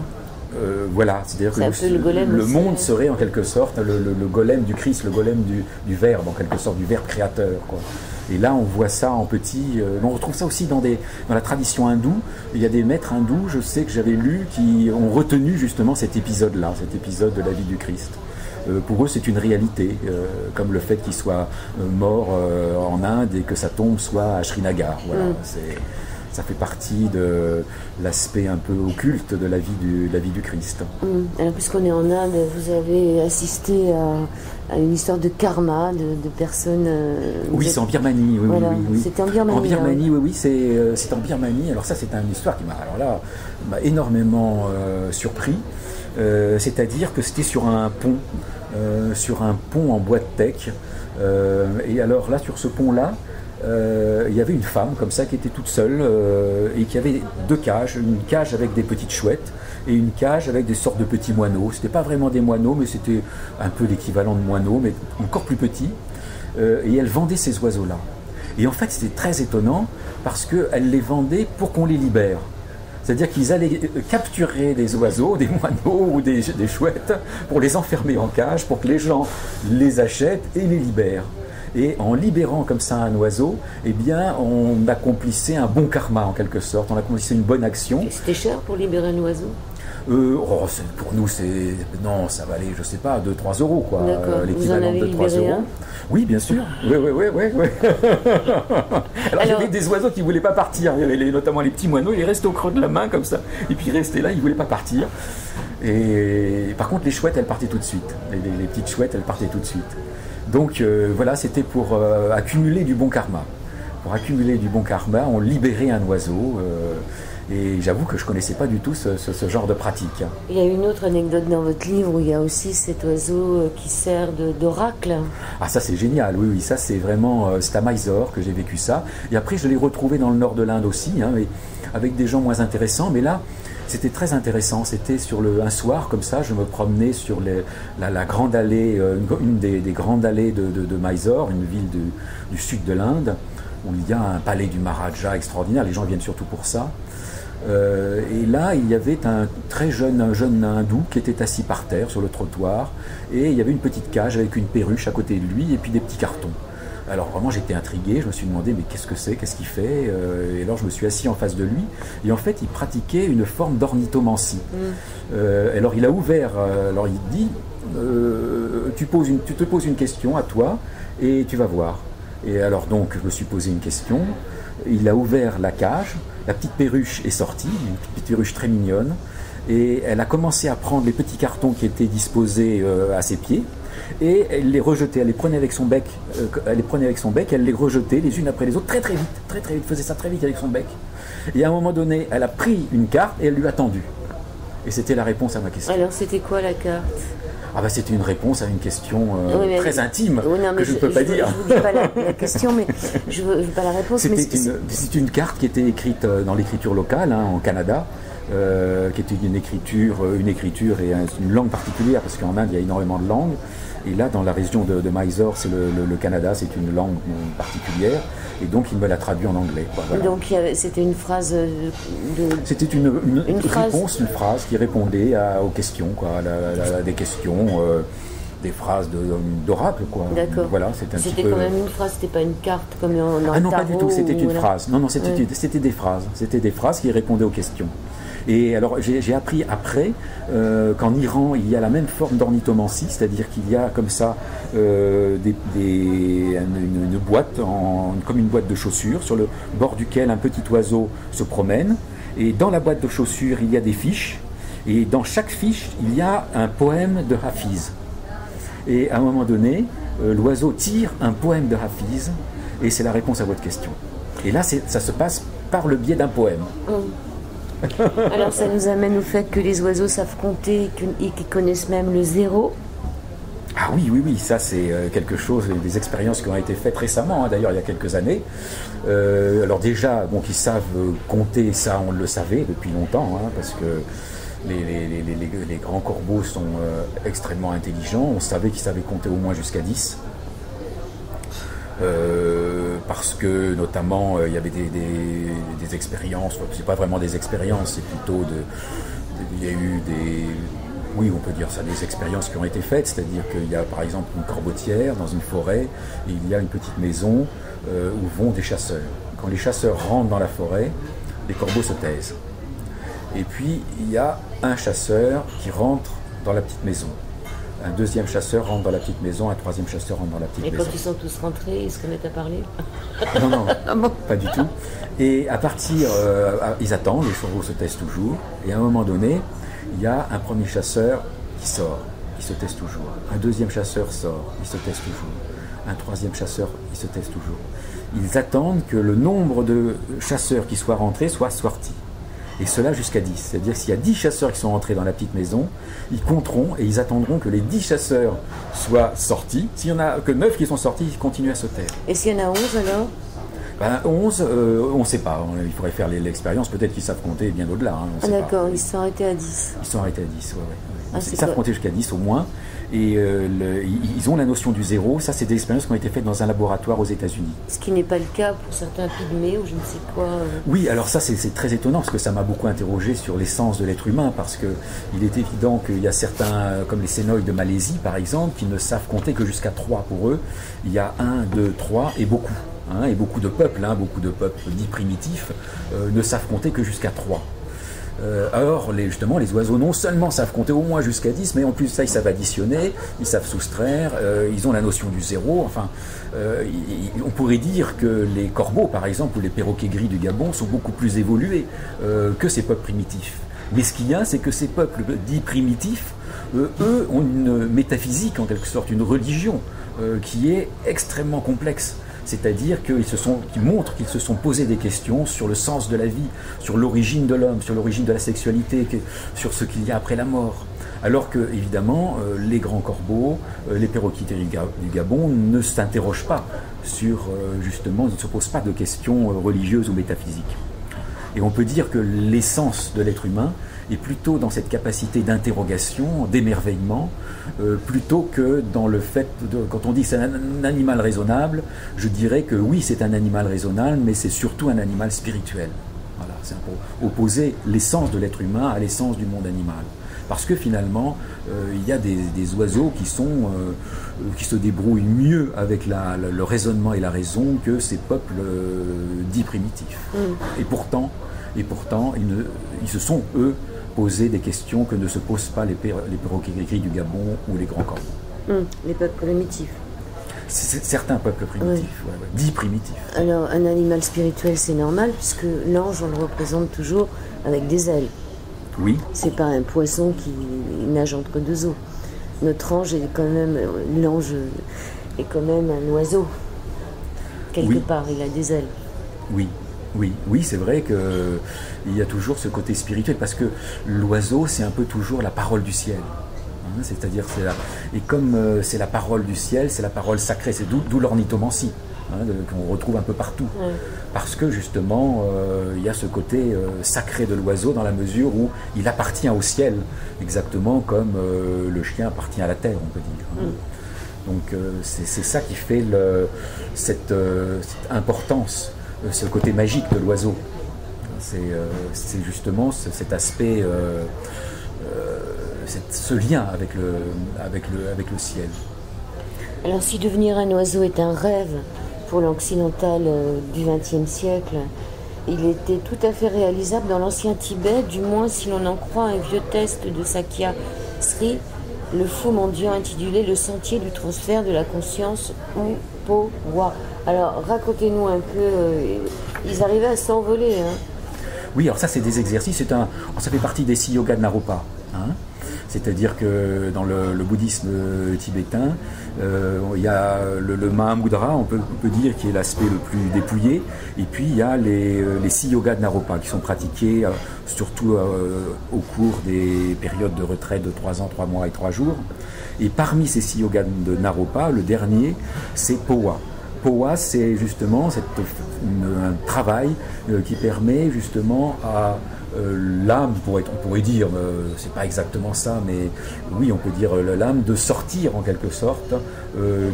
Speaker 2: Voilà, c'est-à-dire que le monde serait en quelque sorte le golem du Christ, le golem du Verbe, en quelque sorte, du Verbe créateur, quoi. Et là, on voit ça en petit. On retrouve ça aussi dans la tradition hindoue. Il y a des maîtres hindous, je sais que j'avais lu, qui ont retenu justement cet épisode-là, cet épisode de la vie du Christ. Pour eux, c'est une réalité, comme le fait qu'il soit mort en Inde et que sa tombe soit à Srinagar. Voilà, ça fait partie de l'aspect un peu occulte de la vie du Christ.
Speaker 1: Alors, puisqu'on est en Inde, vous avez assisté à une histoire de karma, de personnes...
Speaker 2: Oui, c'est en Birmanie. Oui,
Speaker 1: voilà.
Speaker 2: Oui.
Speaker 1: C'était en Birmanie.
Speaker 2: En Birmanie, oui, c'est en Birmanie. Alors ça, c'est une histoire qui m'a énormément surpris. C'est-à-dire que c'était sur un pont en bois de teck. Et alors là, sur ce pont-là, il y avait une femme comme ça qui était toute seule et qui avait deux cages, une cage avec des petites chouettes et une cage avec des sortes de petits moineaux. C'était pas vraiment des moineaux, mais c'était un peu l'équivalent de moineaux, mais encore plus petits. Et elle vendait ces oiseaux-là. Et en fait, c'était très étonnant parce qu'elle les vendait pour qu'on les libère. C'est-à-dire qu'ils allaient capturer des oiseaux, des moineaux ou des chouettes pour les enfermer en cage, pour que les gens les achètent et les libèrent. Et en libérant comme ça un oiseau, eh bien, on accomplissait un bon karma en quelque sorte, on accomplissait une bonne action.
Speaker 1: Et c'était cher pour libérer un oiseau ?
Speaker 2: Pour nous, non, ça valait, je sais pas, 2-3 euros, quoi. L'équivalent de 3 euros. Oui, bien sûr. Oui. Alors, il y avait des oiseaux qui ne voulaient pas partir. Il y avait notamment les petits moineaux, ils restaient au creux de la main comme ça. Et puis ils restaient là, ils ne voulaient pas partir. Et par contre, les chouettes, elles partaient tout de suite. Les petites chouettes, elles partaient tout de suite. Donc voilà, c'était pour accumuler du bon karma. Pour accumuler du bon karma, on libérait un oiseau. Et j'avoue que je ne connaissais pas du tout ce genre de pratique.
Speaker 1: Il y a une autre anecdote dans votre livre où il y a aussi cet oiseau qui sert d'oracle.
Speaker 2: Ah, ça c'est génial, oui, ça c'est vraiment, c'est à Mysore que j'ai vécu ça. Et après je l'ai retrouvé dans le nord de l'Inde aussi, mais avec des gens moins intéressants. Mais là, c'était très intéressant. C'était un soir comme ça, je me promenais sur la grande allée, une des grandes allées de Mysore, une ville du sud de l'Inde, où il y a un palais du Maharaja extraordinaire. Les gens viennent surtout pour ça. Et là, il y avait un jeune hindou qui était assis par terre sur le trottoir, et il y avait une petite cage avec une perruche à côté de lui et puis des petits cartons. Alors vraiment, j'étais intrigué, je me suis demandé mais qu'est-ce que c'est, qu'est-ce qu'il fait, et alors je me suis assis en face de lui, et en fait il pratiquait une forme d'ornithomancie. Alors il a ouvert, alors il dit tu te poses une question à toi et tu vas voir. Et alors donc je me suis posé une question, il a ouvert la cage, la petite perruche est sortie, une petite perruche très mignonne, et elle a commencé à prendre les petits cartons qui étaient disposés à ses pieds, et elle les rejetait, elle les prenait avec son bec, elle les rejetait les unes après les autres, très vite, faisait ça très vite avec son bec. Et à un moment donné, elle a pris une carte et elle lui a tendu. Et c'était la réponse à ma question.
Speaker 1: Alors c'était quoi la carte ?
Speaker 2: Ah bah c'était une réponse à une question
Speaker 1: Oui,
Speaker 2: très intime que je ne peux pas dire.
Speaker 1: Je ne vous dis pas la question, mais je veux pas la réponse.
Speaker 2: C'est une carte qui était écrite dans l'écriture locale, hein, en Canada, qui était une écriture et une langue particulière, parce qu'en Inde il y a énormément de langues. Et là, dans la région de Mysore, c'est le Canada, c'est une langue particulière. Et donc, il me l'a traduit en anglais. Quoi, voilà.
Speaker 1: Donc, c'était une phrase de...
Speaker 2: C'était une réponse, une phrase qui répondait aux questions, quoi, à des questions, des phrases d'oracle, quoi.
Speaker 1: D'accord.
Speaker 2: Voilà,
Speaker 1: c'était quand même une phrase, c'était pas une carte comme en
Speaker 2: Ah non,
Speaker 1: tarot,
Speaker 2: pas du tout, c'était une phrase. Non, c'était des phrases. C'était des phrases qui répondaient aux questions. Et alors j'ai appris après qu'en Iran il y a la même forme d'ornithomancie, c'est-à-dire qu'il y a comme ça une boîte, comme une boîte de chaussures, sur le bord duquel un petit oiseau se promène. Et dans la boîte de chaussures il y a des fiches, et dans chaque fiche il y a un poème de Hafiz. Et à un moment donné, l'oiseau tire un poème de Hafiz, et c'est la réponse à votre question. Et là ça se passe par le biais d'un poème.
Speaker 1: Alors ça nous amène au fait que les oiseaux savent compter et qu'ils connaissent même le zéro.
Speaker 2: Ah oui, ça c'est quelque chose, des expériences qui ont été faites récemment, hein, d'ailleurs il y a quelques années. Alors déjà, qu'ils savent compter, ça on le savait depuis longtemps, hein, parce que les grands corbeaux sont extrêmement intelligents, on savait qu'ils savaient compter au moins jusqu'à 10. Parce que notamment il y avait des expériences, c'est pas vraiment des expériences, c'est plutôt il y a eu oui on peut dire ça, des expériences qui ont été faites, c'est-à-dire qu'il y a par exemple une corbeaudière dans une forêt, et il y a une petite maison où vont des chasseurs. Quand les chasseurs rentrent dans la forêt, les corbeaux se taisent. Et puis il y a un chasseur qui rentre dans la petite maison. Un deuxième chasseur rentre dans la petite maison, un troisième chasseur rentre dans la petite maison.
Speaker 1: Et quand ils sont tous rentrés, ils se remettent à parler?
Speaker 2: Non, pas du tout. Et à partir, ils attendent, les chevaux se taisent toujours, et à un moment donné, il y a un premier chasseur qui sort, il se taise toujours. Un deuxième chasseur sort, il se taise toujours. Un troisième chasseur, il se taise toujours. Ils attendent que le nombre de chasseurs qui soient rentrés soit sorti. Et cela jusqu'à 10. C'est-à-dire s'il y a 10 chasseurs qui sont rentrés dans la petite maison, ils compteront et ils attendront que les 10 chasseurs soient sortis. S'il n'y en a que 9 qui sont sortis, ils continuent à se taire.
Speaker 1: Et s'il y en a 11 alors
Speaker 2: 11, on ne sait pas. Il faudrait faire l'expérience. Peut-être qu'ils savent compter bien au-delà. Hein,
Speaker 1: ah d'accord, ils se sont arrêtés à 10.
Speaker 2: Ils sont arrêtés à 10, ouais.
Speaker 1: Ah,
Speaker 2: ils savent compter jusqu'à 10 au moins. Et ils ont la notion du zéro. Ça, c'est des expériences qui ont été faites dans un laboratoire aux États-Unis.
Speaker 1: Ce qui n'est pas le cas pour certains pygmées ou je ne sais quoi.
Speaker 2: Oui, alors ça, c'est très étonnant parce que ça m'a beaucoup interrogé sur l'essence de l'être humain, parce qu'il est évident qu'il y a certains, comme les Sénoïdes de Malaisie par exemple, qui ne savent compter que jusqu'à 3 pour eux. Il y a 1, 2, 3 et beaucoup. Et beaucoup de peuples dits primitifs, ne savent compter que jusqu'à 3. Alors, justement, les oiseaux non seulement savent compter au moins jusqu'à 10, mais en plus ça, ils savent additionner, ils savent soustraire, ils ont la notion du zéro. Enfin, on pourrait dire que les corbeaux, par exemple, ou les perroquets gris du Gabon sont beaucoup plus évolués que ces peuples primitifs. Mais ce qu'il y a, c'est que ces peuples dits primitifs, eux, ont une métaphysique, en quelque sorte, une religion qui est extrêmement complexe. C'est-à-dire qu'ils montrent qu'ils se sont posés des questions sur le sens de la vie, sur l'origine de l'homme, sur l'origine de la sexualité, sur ce qu'il y a après la mort. Alors que, évidemment, les grands corbeaux, les perroquets du Gabon ne s'interrogent pas sur, justement, ne se posent pas de questions religieuses ou métaphysiques. Et on peut dire que l'essence de l'être humain est plutôt dans cette capacité d'interrogation, d'émerveillement, plutôt que dans le fait quand on dit que c'est un animal raisonnable, je dirais que oui, c'est un animal raisonnable, mais c'est surtout un animal spirituel. Voilà, c'est pour opposer l'essence de l'être humain à l'essence du monde animal. Parce que finalement, il y a des oiseaux qui se débrouillent mieux avec le raisonnement et la raison que ces peuples dits primitifs. Et pourtant, ils se sont, eux, posé des questions que ne se posent pas les perroquets gris du Gabon ou les grands corbeaux.
Speaker 1: Les peuples primitifs.
Speaker 2: Certains peuples primitifs, dits primitifs.
Speaker 1: Alors, un animal spirituel, c'est normal, puisque l'ange, on le représente toujours avec des ailes.
Speaker 2: Oui.
Speaker 1: C'est pas un poisson qui nage entre deux eaux. Notre ange est quand même, l'ange est quand même un oiseau. Quelque part, il a des ailes.
Speaker 2: Oui, c'est vrai qu'il y a toujours ce côté spirituel, parce que l'oiseau, c'est un peu toujours la parole du ciel. C'est-à-dire, et comme c'est la parole du ciel, c'est la parole sacrée, c'est d'où l'ornithomancie, qu'on retrouve un peu partout. Ouais. Parce que justement, il y a ce côté sacré de l'oiseau dans la mesure où il appartient au ciel, exactement comme le chien appartient à la terre, on peut dire. Donc c'est ça qui fait cette importance, ce côté magique de l'oiseau. C'est justement cet aspect, ce lien avec le ciel.
Speaker 1: Alors si devenir un oiseau est un rêve pour l'occidental du XXe siècle, il était tout à fait réalisable dans l'ancien Tibet, du moins si l'on en croit un vieux test de Sakya Sri, le fou mendiant intitulé « Le sentier du transfert de la conscience » ou Powa. Alors racontez-nous un peu, ils arrivaient à s'envoler.
Speaker 2: Oui, alors ça c'est des exercices, ça fait partie des 6 yogas de Naropa. C'est-à-dire que dans le bouddhisme tibétain, il y a le Mahamudra, on peut dire, qui est l'aspect le plus dépouillé, et puis il y a les 6 yogas de Naropa qui sont pratiqués surtout au cours des périodes de retraite de 3 ans, 3 mois et 3 jours. Et parmi ces 6 yogas de Naropa, le dernier, c'est Powa. Powa, c'est justement un travail qui permet justement à l'âme, on pourrait dire, c'est pas exactement ça, mais oui, on peut dire l'âme de sortir en quelque sorte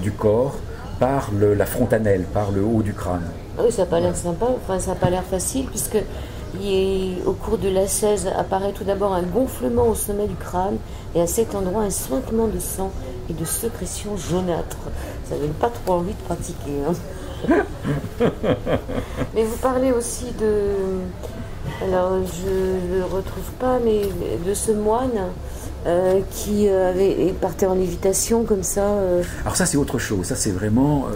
Speaker 2: du corps par la fontanelle, par le haut du crâne.
Speaker 1: Oui, ça n'a pas l'air sympa, enfin ça n'a pas l'air facile, puisque au cours de l'ascèse apparaît tout d'abord un gonflement au sommet du crâne, et à cet endroit un suintement de sang et de sécrétion jaunâtre. Ça donne pas trop envie de pratiquer. Mais vous parlez aussi alors je ne le retrouve pas, mais de ce moine qui partait en lévitation comme ça.
Speaker 2: Alors ça c'est autre chose, ça c'est vraiment,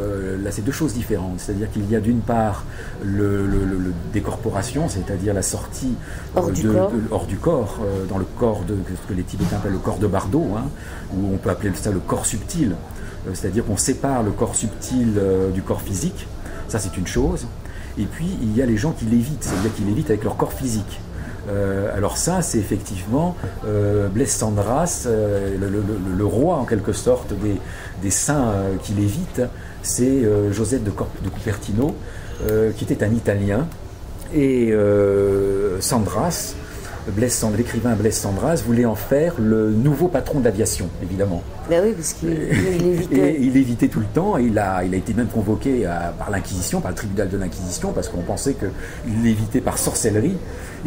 Speaker 2: là c'est 2 choses différentes, c'est-à-dire qu'il y a d'une part le décorporation, c'est-à-dire la sortie hors du corps, dans le corps de ce que les Tibétains appellent le corps de Bardo, ou on peut appeler ça le corps subtil, c'est-à-dire qu'on sépare le corps subtil du corps physique, ça c'est une chose. Et puis, il y a les gens qui lévitent, c'est-à-dire qui lévitent avec leur corps physique. Alors ça, c'est effectivement Blaise Cendrars, le roi en quelque sorte des saints qui lévitent, c'est Joseph de Cupertino, qui était un Italien. Et l'écrivain Blaise Cendrars voulait en faire le nouveau patron de l'aviation, évidemment.
Speaker 1: Ben oui, parce qu'il évitait.
Speaker 2: Il évitait tout le temps, et il a été même convoqué par l'Inquisition, par le tribunal de l'Inquisition, parce qu'on pensait qu'il l'évitait par sorcellerie.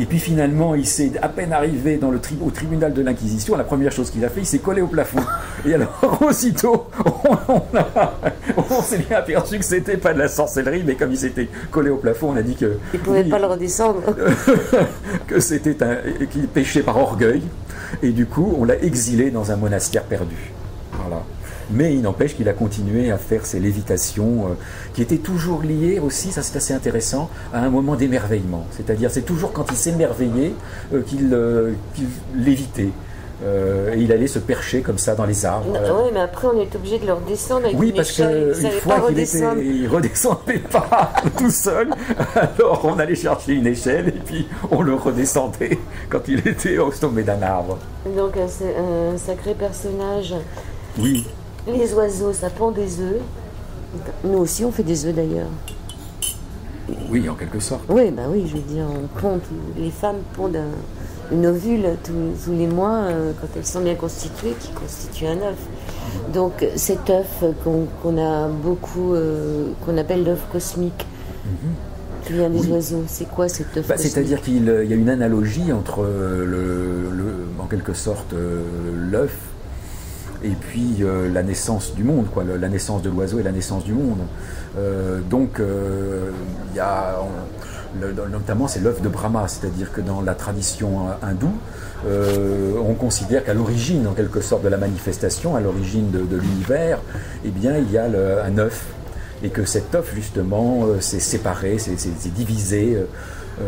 Speaker 2: Et puis finalement, il s'est à peine arrivé au tribunal de l'Inquisition, la première chose qu'il a fait, il s'est collé au plafond. Et alors, aussitôt, on s'est bien aperçu que c'était pas de la sorcellerie, mais comme il s'était collé au plafond, on a dit que...
Speaker 1: Il ne pouvait pas le redescendre.
Speaker 2: Qu'il péchait par orgueil, et du coup, on l'a exilé dans un monastère perdu. Voilà. Mais il n'empêche qu'il a continué à faire ses lévitations qui étaient toujours liées aussi, ça c'est assez intéressant, à un moment d'émerveillement. C'est-à-dire c'est toujours quand il s'émerveillait qu'il lévitait. Et il allait se percher comme ça dans les arbres.
Speaker 1: Oui, mais après on est obligé de le redescendre avec
Speaker 2: une
Speaker 1: échelle.
Speaker 2: Oui, parce qu'une fois qu'il ne redescendait pas tout seul, alors on allait chercher une échelle et puis on le redescendait quand il était au sommet d'un arbre.
Speaker 1: Donc c'est un sacré personnage.
Speaker 2: Oui.
Speaker 1: Les oiseaux, ça pond des œufs. Nous aussi on fait des œufs d'ailleurs.
Speaker 2: Oui, en quelque sorte.
Speaker 1: Oui, bah oui, je veux dire, les femmes pondent une ovule tous les mois quand elles sont bien constituées, qui constitue un œuf. Donc cet œuf qu'on a beaucoup, qu'on appelle l'œuf cosmique, qui vient des oiseaux, c'est quoi cet œuf cosmique?
Speaker 2: C'est-à-dire qu'il y a une analogie entre en quelque sorte l'œuf et puis la naissance du monde, quoi, la naissance de l'oiseau et la naissance du monde. Donc il y a... notamment c'est l'œuf de Brahma, c'est-à-dire que dans la tradition hindoue, on considère qu'à l'origine, en quelque sorte, de la manifestation, à l'origine de l'univers, eh bien, il y a un œuf, et que cet œuf, justement, s'est séparé, c'est divisé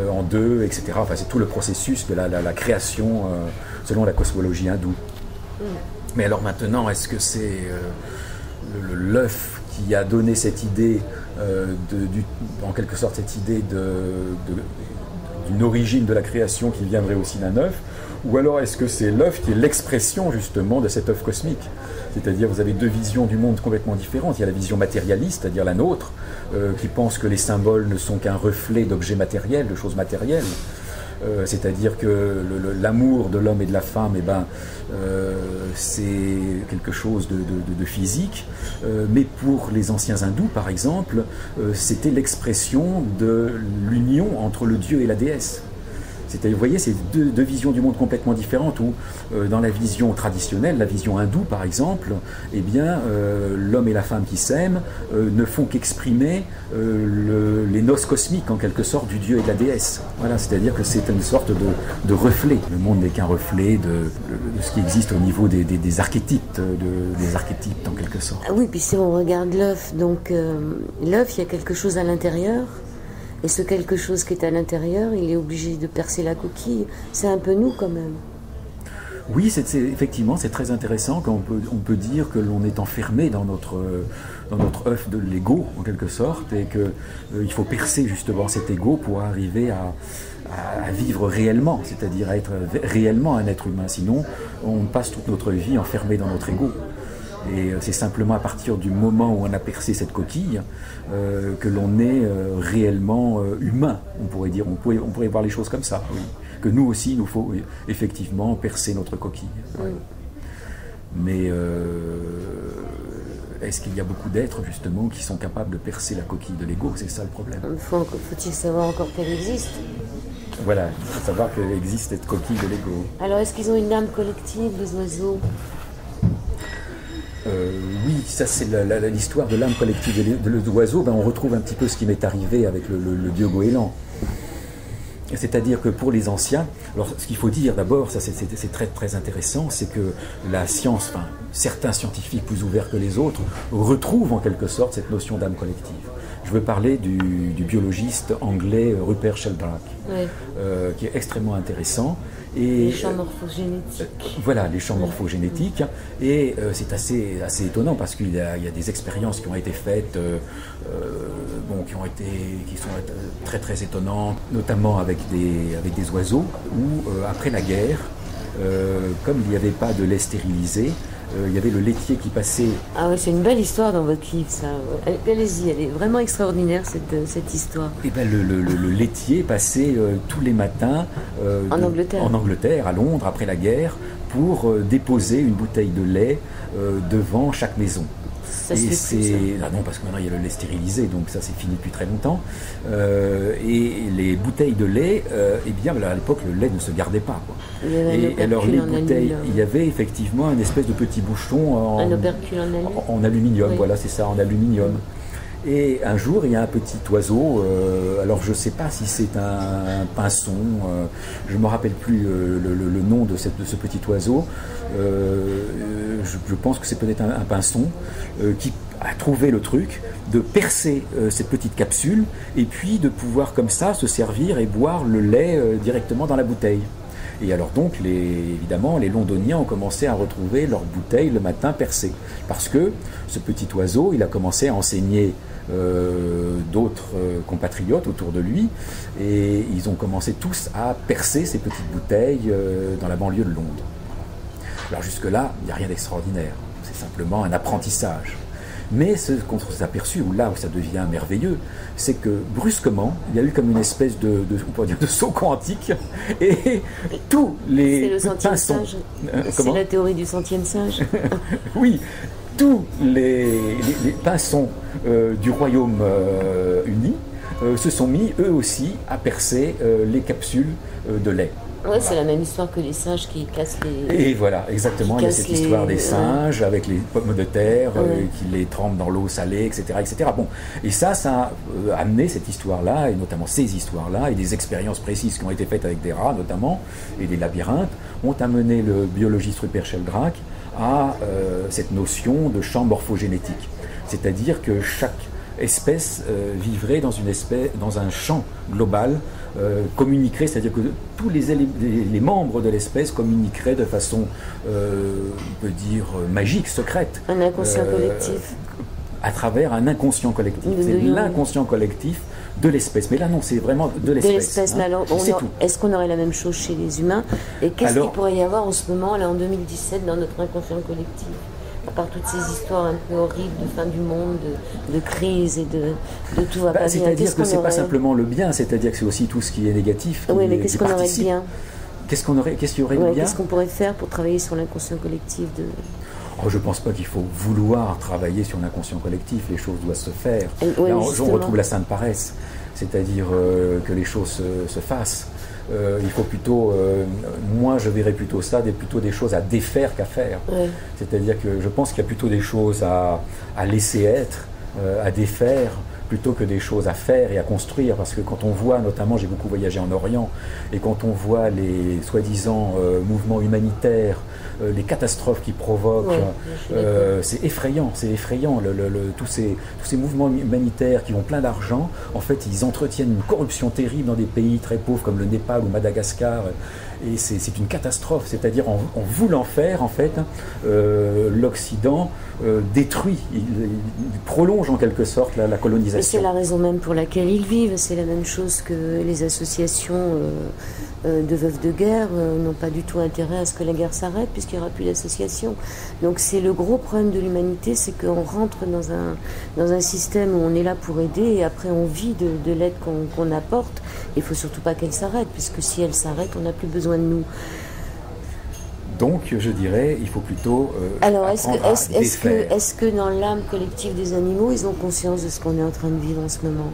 Speaker 2: en 2, etc. Enfin, c'est tout le processus de la création selon la cosmologie hindoue. Mais alors maintenant, est-ce que c'est l'œuf qui a donné cette idée, en quelque sorte cette idée d'une origine de la création qui viendrait aussi d'un œuf, Ou alors est-ce que c'est l'œuf qui est l'expression justement de cet œuf cosmique? C'est-à-dire vous avez deux visions du monde complètement différentes. Il y a la vision matérialiste, c'est-à-dire la nôtre, qui pense que les symboles ne sont qu'un reflet d'objets matériels, de choses matérielles. C'est-à-dire que l'amour de l'homme et de la femme, c'est quelque chose de physique. Mais pour les anciens hindous, par exemple, c'était l'expression de l'union entre le dieu et la déesse. C'est-à-dire, vous voyez, c'est deux visions du monde complètement différentes où, dans la vision traditionnelle, la vision hindoue par exemple, l'homme et la femme qui s'aiment ne font qu'exprimer les noces cosmiques en quelque sorte du dieu et de la déesse. Voilà, c'est-à-dire que c'est une sorte de reflet. Le monde n'est qu'un reflet de ce qui existe au niveau des archétypes, des archétypes en quelque sorte.
Speaker 1: Ah oui, puis si on regarde l'œuf, donc l'œuf, il y a quelque chose à l'intérieur. Et ce quelque chose qui est à l'intérieur, il est obligé de percer la coquille. C'est un peu nous quand même.
Speaker 2: Oui, effectivement, c'est très intéressant quand on peut dire que l'on est enfermé dans notre œuf de l'ego, en quelque sorte, et qu'il faut percer justement cet ego pour arriver à vivre réellement, c'est-à-dire à être réellement un être humain. Sinon, on passe toute notre vie enfermé dans notre ego. Et c'est simplement à partir du moment où on a percé cette coquille que l'on est réellement humain, on pourrait dire. On pourrait voir les choses comme ça, oui. Que nous aussi, il nous faut effectivement percer notre coquille. Oui. Mais est-ce qu'il y a beaucoup d'êtres justement qui sont capables de percer la coquille de l'ego? C'est ça le problème.
Speaker 1: Faut-il savoir encore qu'elle existe?
Speaker 2: Voilà, il faut savoir qu'elle existe cette coquille de l'ego.
Speaker 1: Alors est-ce qu'ils ont une âme collective, les oiseaux?
Speaker 2: Oui, ça c'est l'histoire de l'âme collective de l'oiseau. On retrouve un petit peu ce qui m'est arrivé avec le dieu goéland. C'est-à-dire que pour les anciens, alors ce qu'il faut dire d'abord, ça c'est très très intéressant, c'est que la science, certains scientifiques plus ouverts que les autres, retrouvent en quelque sorte cette notion d'âme collective. Je veux parler du biologiste anglais Rupert Sheldrake, oui. Qui est extrêmement intéressant. Et,
Speaker 1: les champs morphogénétiques.
Speaker 2: Voilà, les champs morphogénétiques. Et c'est assez étonnant parce qu'il y a des expériences qui ont été faites, qui sont très très étonnantes, notamment avec des oiseaux, où après la guerre, comme il n'y avait pas de lait stérilisé, il y avait le laitier qui passait...
Speaker 1: Ah oui, c'est une belle histoire dans votre livre, ça. Allez-y, elle est vraiment extraordinaire, cette histoire.
Speaker 2: Et le laitier passait tous les matins
Speaker 1: en
Speaker 2: Angleterre, à Londres, après la guerre, pour déposer une bouteille de lait devant chaque maison.
Speaker 1: Ça se fait plus, ça.
Speaker 2: Ah non, parce que maintenant il y a le lait stérilisé, donc ça c'est fini depuis très longtemps. Et les bouteilles de lait, à l'époque le lait ne se gardait pas, quoi. Et alors les bouteilles, il y avait effectivement un espèce de petit bouchon en aluminium, oui. Voilà, c'est ça, en aluminium. Et un jour, il y a un petit oiseau, alors je ne sais pas si c'est un pinson, je ne me rappelle plus le nom de ce petit oiseau, je pense que c'est peut-être un pinson, qui a trouvé le truc de percer cette petite capsule et puis de pouvoir comme ça se servir et boire le lait directement dans la bouteille. Et alors donc, évidemment, les Londoniens ont commencé à retrouver leurs bouteilles le matin percées. Parce que ce petit oiseau, il a commencé à enseigner d'autres compatriotes autour de lui. Et ils ont commencé tous à percer ces petites bouteilles dans la banlieue de Londres. Alors jusque-là, il n'y a rien d'extraordinaire. C'est simplement un apprentissage. Mais ce qu'on s'est aperçu, là où ça devient merveilleux, c'est que brusquement, il y a eu comme une espèce de saut quantique et tous les pinsons...
Speaker 1: C'est la théorie du centième singe.
Speaker 2: Oui, tous les pinsons du Royaume-Uni se sont mis eux aussi à percer les capsules de lait.
Speaker 1: Oui, c'est la même histoire que les singes qui cassent les...
Speaker 2: Et voilà, exactement, il y a cette histoire des singes avec les pommes de terre qui les trempent dans l'eau salée, etc., etc. Bon, et ça a amené cette histoire-là, et notamment ces histoires-là, et des expériences précises qui ont été faites avec des rats, notamment, et des labyrinthes, ont amené le biologiste Rupert Sheldrake à cette notion de champ morphogénétique. C'est-à-dire que chaque espèce vivrait dans un champ global, communiquerait, c'est-à-dire que tous les membres de l'espèce communiqueraient de façon, on peut dire, magique, secrète.
Speaker 1: Un inconscient collectif.
Speaker 2: À travers un inconscient collectif. C'est l'inconscient collectif de l'espèce. Mais là, non, c'est vraiment de l'espèce.
Speaker 1: De l'espèce, mais alors, est-ce qu'on aurait la même chose chez les humains? Et qu'est-ce qu'il pourrait y avoir en ce moment, là, en 2017, dans notre inconscient collectif? À part toutes ces histoires un peu horribles de fin du monde, de crise et de tout va pas bien.
Speaker 2: C'est-à-dire que c'est pas simplement le bien, c'est-à-dire que c'est aussi tout ce qui est négatif.
Speaker 1: Oui, mais qu'est-ce qu'on aurait de bien?
Speaker 2: Qu'est-ce qu'il y aurait de bien?
Speaker 1: Qu'est-ce qu'on pourrait faire pour travailler sur l'inconscient collectif
Speaker 2: Je ne pense pas qu'il faut vouloir travailler sur l'inconscient collectif, les choses doivent se faire. Là, on retrouve la sainte paresse, c'est-à-dire que les choses se fassent. Il faut plutôt, moi je verrais plutôt ça, plutôt des choses à défaire qu'à faire. Ouais. C'est-à-dire que je pense qu'il y a plutôt des choses à laisser être, à défaire, plutôt que des choses à faire et à construire. Parce que quand on voit, notamment j'ai beaucoup voyagé en Orient, et quand on voit les soi-disant mouvements humanitaires, les catastrophes qu'ils provoquent, c'est effrayant, tous ces mouvements humanitaires qui ont plein d'argent, en fait ils entretiennent une corruption terrible dans des pays très pauvres comme le Népal ou Madagascar, et c'est une catastrophe, c'est-à-dire en voulant faire, en fait, l'Occident détruit, il prolonge en quelque sorte la colonisation.
Speaker 1: Et c'est la raison même pour laquelle ils vivent, c'est la même chose que les associations de veuves de guerre n'ont pas du tout intérêt à ce que la guerre s'arrête puisqu'il n'y aura plus d'associations. Donc c'est le gros problème de l'humanité, c'est qu'on rentre dans un système où on est là pour aider et après on vit de l'aide qu'on apporte. Il ne faut surtout pas qu'elle s'arrête, puisque si elle s'arrête, on n'a plus besoin de nous.
Speaker 2: Donc, je dirais, il faut plutôt
Speaker 1: alors, est-ce que dans l'âme collective des animaux, ils ont conscience de ce qu'on est en train de vivre en ce moment?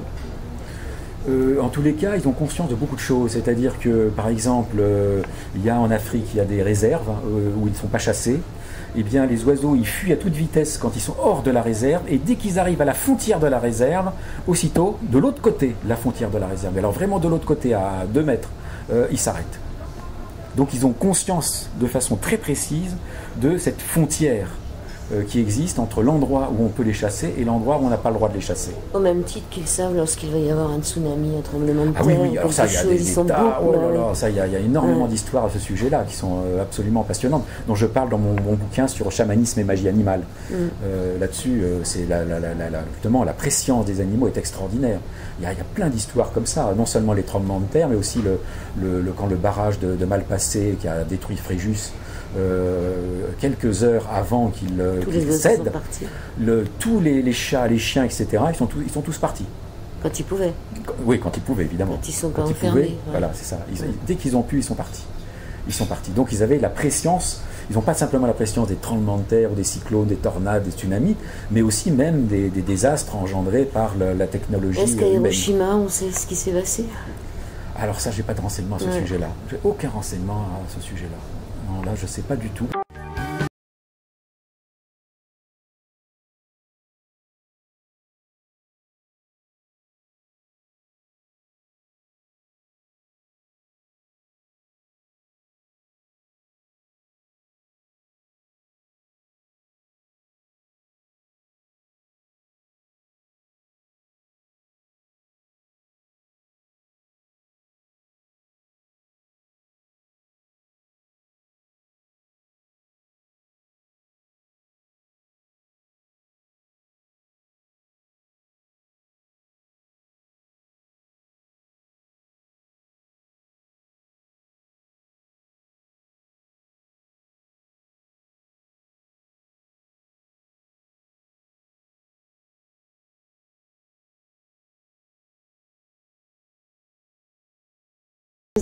Speaker 2: En tous les cas, ils ont conscience de beaucoup de choses. C'est-à-dire que, par exemple, il y a en Afrique, il y a des réserves où ils ne sont pas chassés. Eh bien, les oiseaux, ils fuient à toute vitesse quand ils sont hors de la réserve, et dès qu'ils arrivent à la frontière de la réserve, aussitôt, de l'autre côté, la frontière de la réserve, mais alors vraiment de l'autre côté, à 2 mètres, ils s'arrêtent. Donc ils ont conscience de façon très précise de cette frontière qui existe entre l'endroit où on peut les chasser et l'endroit où on n'a pas le droit de les chasser.
Speaker 1: Au même titre qu'ils savent lorsqu'il va y avoir un tsunami, un tremblement de terre,
Speaker 2: oui, alors ça, il y a des tas, il y a énormément d'histoires à ce sujet-là qui sont absolument passionnantes, dont je parle dans mon bouquin sur chamanisme et magie animale. Là-dessus, c'est justement la préscience des animaux est extraordinaire. Il y a plein d'histoires comme ça, non seulement les tremblements de terre, mais aussi quand le barrage de Malpasset qui a détruit Fréjus, quelques heures avant qu'il cède, tous les chats, les chiens, etc., ils sont tous partis.
Speaker 1: Quand ils pouvaient.
Speaker 2: Oui, quand ils pouvaient, évidemment.
Speaker 1: Quand ils sont pas enfermés.
Speaker 2: Voilà, c'est ça. Dès qu'ils ont pu, ils sont partis. Ils sont partis. Donc ils avaient la préscience, ils n'ont pas simplement la préscience des tremblements de terre, des cyclones, des tornades, des tsunamis, mais aussi même des désastres engendrés par la technologie humaine.
Speaker 1: Est-ce qu'à Hiroshima, on sait ce qui s'est passé?
Speaker 2: Alors ça, j'ai pas de renseignements à ce sujet-là. J'ai aucun renseignement à ce sujet-là. Non, là, je ne sais pas du tout.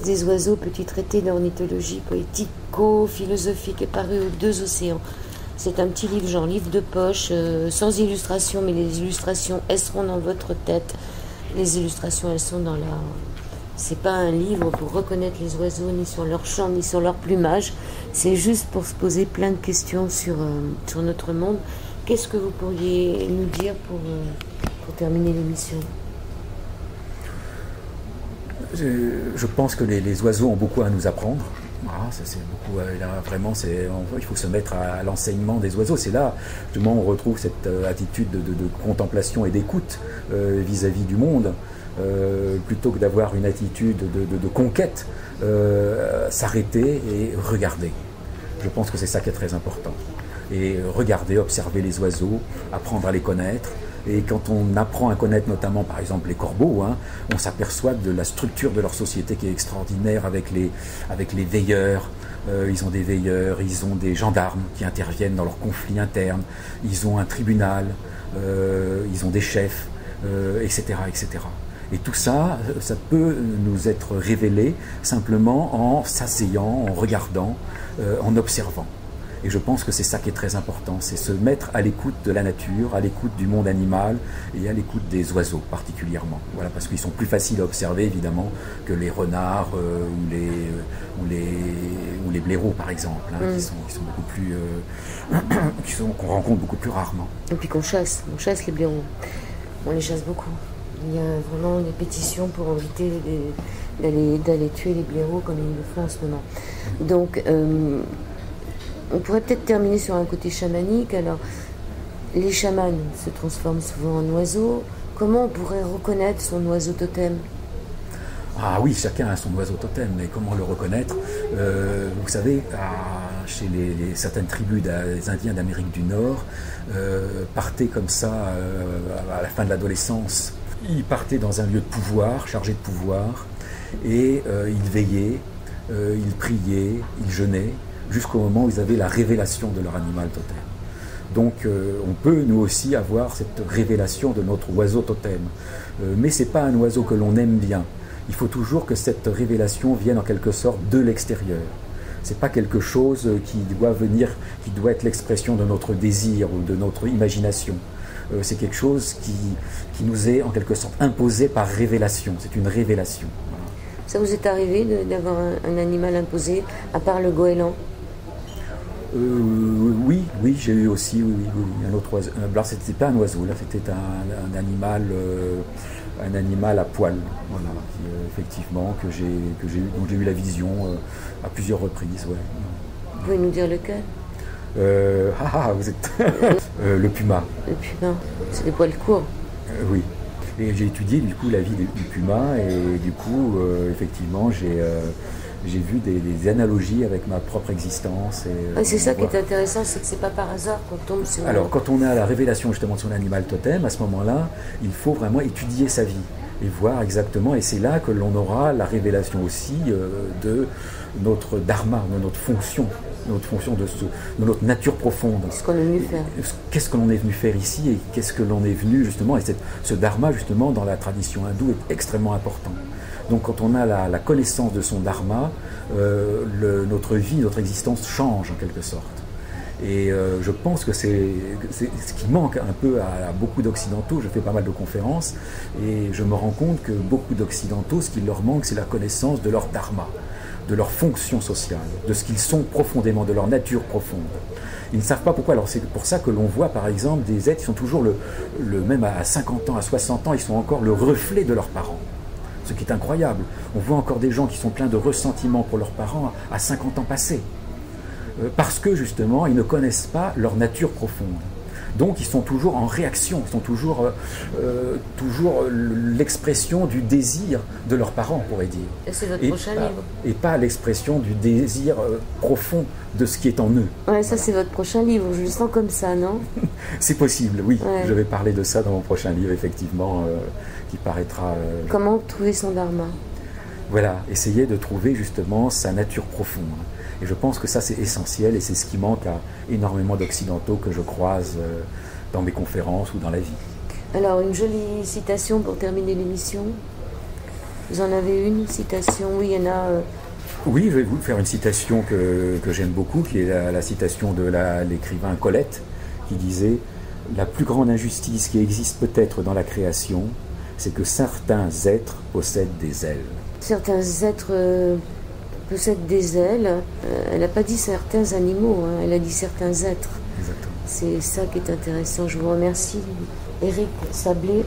Speaker 1: Des oiseaux, petit traité d'ornithologie poético-philosophique est paru aux 2 océans. C'est un petit livre, genre livre de poche, sans illustration, mais les illustrations, elles seront dans votre tête. Les illustrations, elles sont dans la... C'est pas un livre pour reconnaître les oiseaux, ni sur leur chant, ni sur leur plumage. C'est juste pour se poser plein de questions sur notre monde. Qu'est-ce que vous pourriez nous dire pour terminer l'émission ?
Speaker 2: Je pense que les oiseaux ont beaucoup à nous apprendre. Voilà, ça, c'est beaucoup, là, vraiment, il faut se mettre à l'enseignement des oiseaux. C'est là, justement, on retrouve cette attitude de contemplation et d'écoute vis-à-vis du monde, plutôt que d'avoir une attitude de conquête, s'arrêter et regarder. Je pense que c'est ça qui est très important. Et regarder, observer les oiseaux, apprendre à les connaître, Et quand on apprend à connaître notamment par exemple les corbeaux, hein, on s'aperçoit de la structure de leur société qui est extraordinaire avec les veilleurs. Ils ont des veilleurs, ils ont des gendarmes qui interviennent dans leurs conflits internes, ils ont un tribunal, ils ont des chefs, etc., etc. Et tout ça, ça peut nous être révélé simplement en s'asseyant, en regardant, en observant. Et je pense que c'est ça qui est très important, c'est se mettre à l'écoute de la nature, à l'écoute du monde animal et à l'écoute des oiseaux particulièrement. Voilà, parce qu'ils sont plus faciles à observer évidemment que les renards ou les blaireaux par exemple, hein, qui sont beaucoup plus, qu'on rencontre beaucoup plus rarement.
Speaker 1: Et puis on chasse les blaireaux, on les chasse beaucoup. Il y a vraiment des pétitions pour éviter d'aller tuer les blaireaux comme ils le font en ce moment. Donc on pourrait peut-être terminer sur un côté chamanique. Alors, les chamans se transforment souvent en oiseaux. Comment on pourrait reconnaître son oiseau totem ?
Speaker 2: Ah oui, chacun a son oiseau totem, mais comment le reconnaître ? Vous savez, chez certaines tribus des Indiens d'Amérique du Nord, partaient comme ça à la fin de l'adolescence. Ils partaient dans un lieu de pouvoir, chargé de pouvoir, et ils veillaient, ils priaient, ils jeûnaient, jusqu'au moment où ils avaient la révélation de leur animal totem. Donc on peut nous aussi avoir cette révélation de notre oiseau totem. Mais ce n'est pas un oiseau que l'on aime bien. Il faut toujours que cette révélation vienne en quelque sorte de l'extérieur. Ce n'est pas quelque chose qui doit être l'expression de notre désir ou de notre imagination. C'est quelque chose qui nous est en quelque sorte imposé par révélation. C'est une révélation. Voilà.
Speaker 1: Ça vous est arrivé d'avoir un animal imposé, à part le goéland ?
Speaker 2: Oui, j'ai eu aussi un autre oiseau. Alors c'était pas un oiseau, là c'était un animal à poil, voilà, effectivement dont j'ai eu la vision à plusieurs reprises. Ouais.
Speaker 1: Vous pouvez nous dire lequel ?
Speaker 2: Vous êtes le puma.
Speaker 1: Le puma, c'est des poils courts.
Speaker 2: Oui. Et j'ai étudié du coup la vie du puma et du coup effectivement j'ai vu des analogies avec ma propre existence.
Speaker 1: C'est ça qui est intéressant, c'est que c'est pas par hasard qu'on tombe sur...
Speaker 2: Alors quand on a la révélation justement de son animal totem, à ce moment-là, il faut vraiment étudier sa vie et voir exactement, et c'est là que l'on aura la révélation aussi de notre dharma, de notre fonction de notre nature profonde.
Speaker 1: Qu'est-ce qu'on est venu faire ?
Speaker 2: Qu'est-ce que l'on est venu faire ici et qu'est-ce que l'on est venu justement, et ce dharma justement dans la tradition hindoue est extrêmement important. Donc quand on a la connaissance de son dharma, notre vie, notre existence change en quelque sorte. Et je pense que c'est ce qui manque un peu à beaucoup d'Occidentaux. Je fais pas mal de conférences et je me rends compte que beaucoup d'Occidentaux, ce qui leur manque, c'est la connaissance de leur dharma, de leur fonction sociale, de ce qu'ils sont profondément, de leur nature profonde. Ils ne savent pas pourquoi. Alors c'est pour ça que l'on voit par exemple des êtres qui sont toujours même à 50 ans, à 60 ans, ils sont encore le reflet de leurs parents. Ce qui est incroyable. On voit encore des gens qui sont pleins de ressentiment pour leurs parents à 50 ans passés. Parce que justement, ils ne connaissent pas leur nature profonde. Donc ils sont toujours en réaction, ils sont toujours l'expression du désir de leurs parents, on pourrait dire.
Speaker 1: Et c'est votre prochain livre.
Speaker 2: Et pas l'expression du désir profond de ce qui est en eux.
Speaker 1: Ouais, ça c'est votre prochain livre, je le sens comme ça, non ?
Speaker 2: C'est possible, oui.
Speaker 1: Ouais.
Speaker 2: Je vais parler de ça dans mon prochain livre, effectivement, qui paraîtra...
Speaker 1: Comment trouver son dharma ?
Speaker 2: Voilà, essayer de trouver justement sa nature profonde. Et je pense que ça c'est essentiel et c'est ce qui manque à énormément d'Occidentaux que je croise dans mes conférences ou dans la vie.
Speaker 1: Alors une jolie citation pour terminer l'émission. Vous en avez une citation ? Oui, il y en a...
Speaker 2: Oui, je vais vous faire une citation que j'aime beaucoup, qui est la citation de l'écrivain Colette, qui disait « La plus grande injustice qui existe peut-être dans la création, c'est que certains êtres possèdent des ailes. »
Speaker 1: Certains êtres possèdent des ailes. Elle n'a pas dit certains animaux, hein, elle a dit certains êtres.
Speaker 2: Exactement.
Speaker 1: C'est ça qui est intéressant. Je vous remercie. Éric Sablet,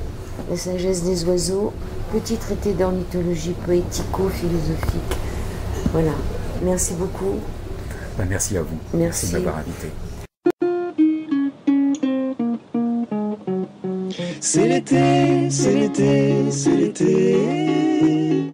Speaker 1: La sagesse des oiseaux, petit traité d'ornithologie poético-philosophique. Voilà. Merci beaucoup.
Speaker 2: Merci à vous.
Speaker 1: Merci
Speaker 2: de m'avoir invité.
Speaker 3: C'est l'été, c'est l'été, c'est l'été.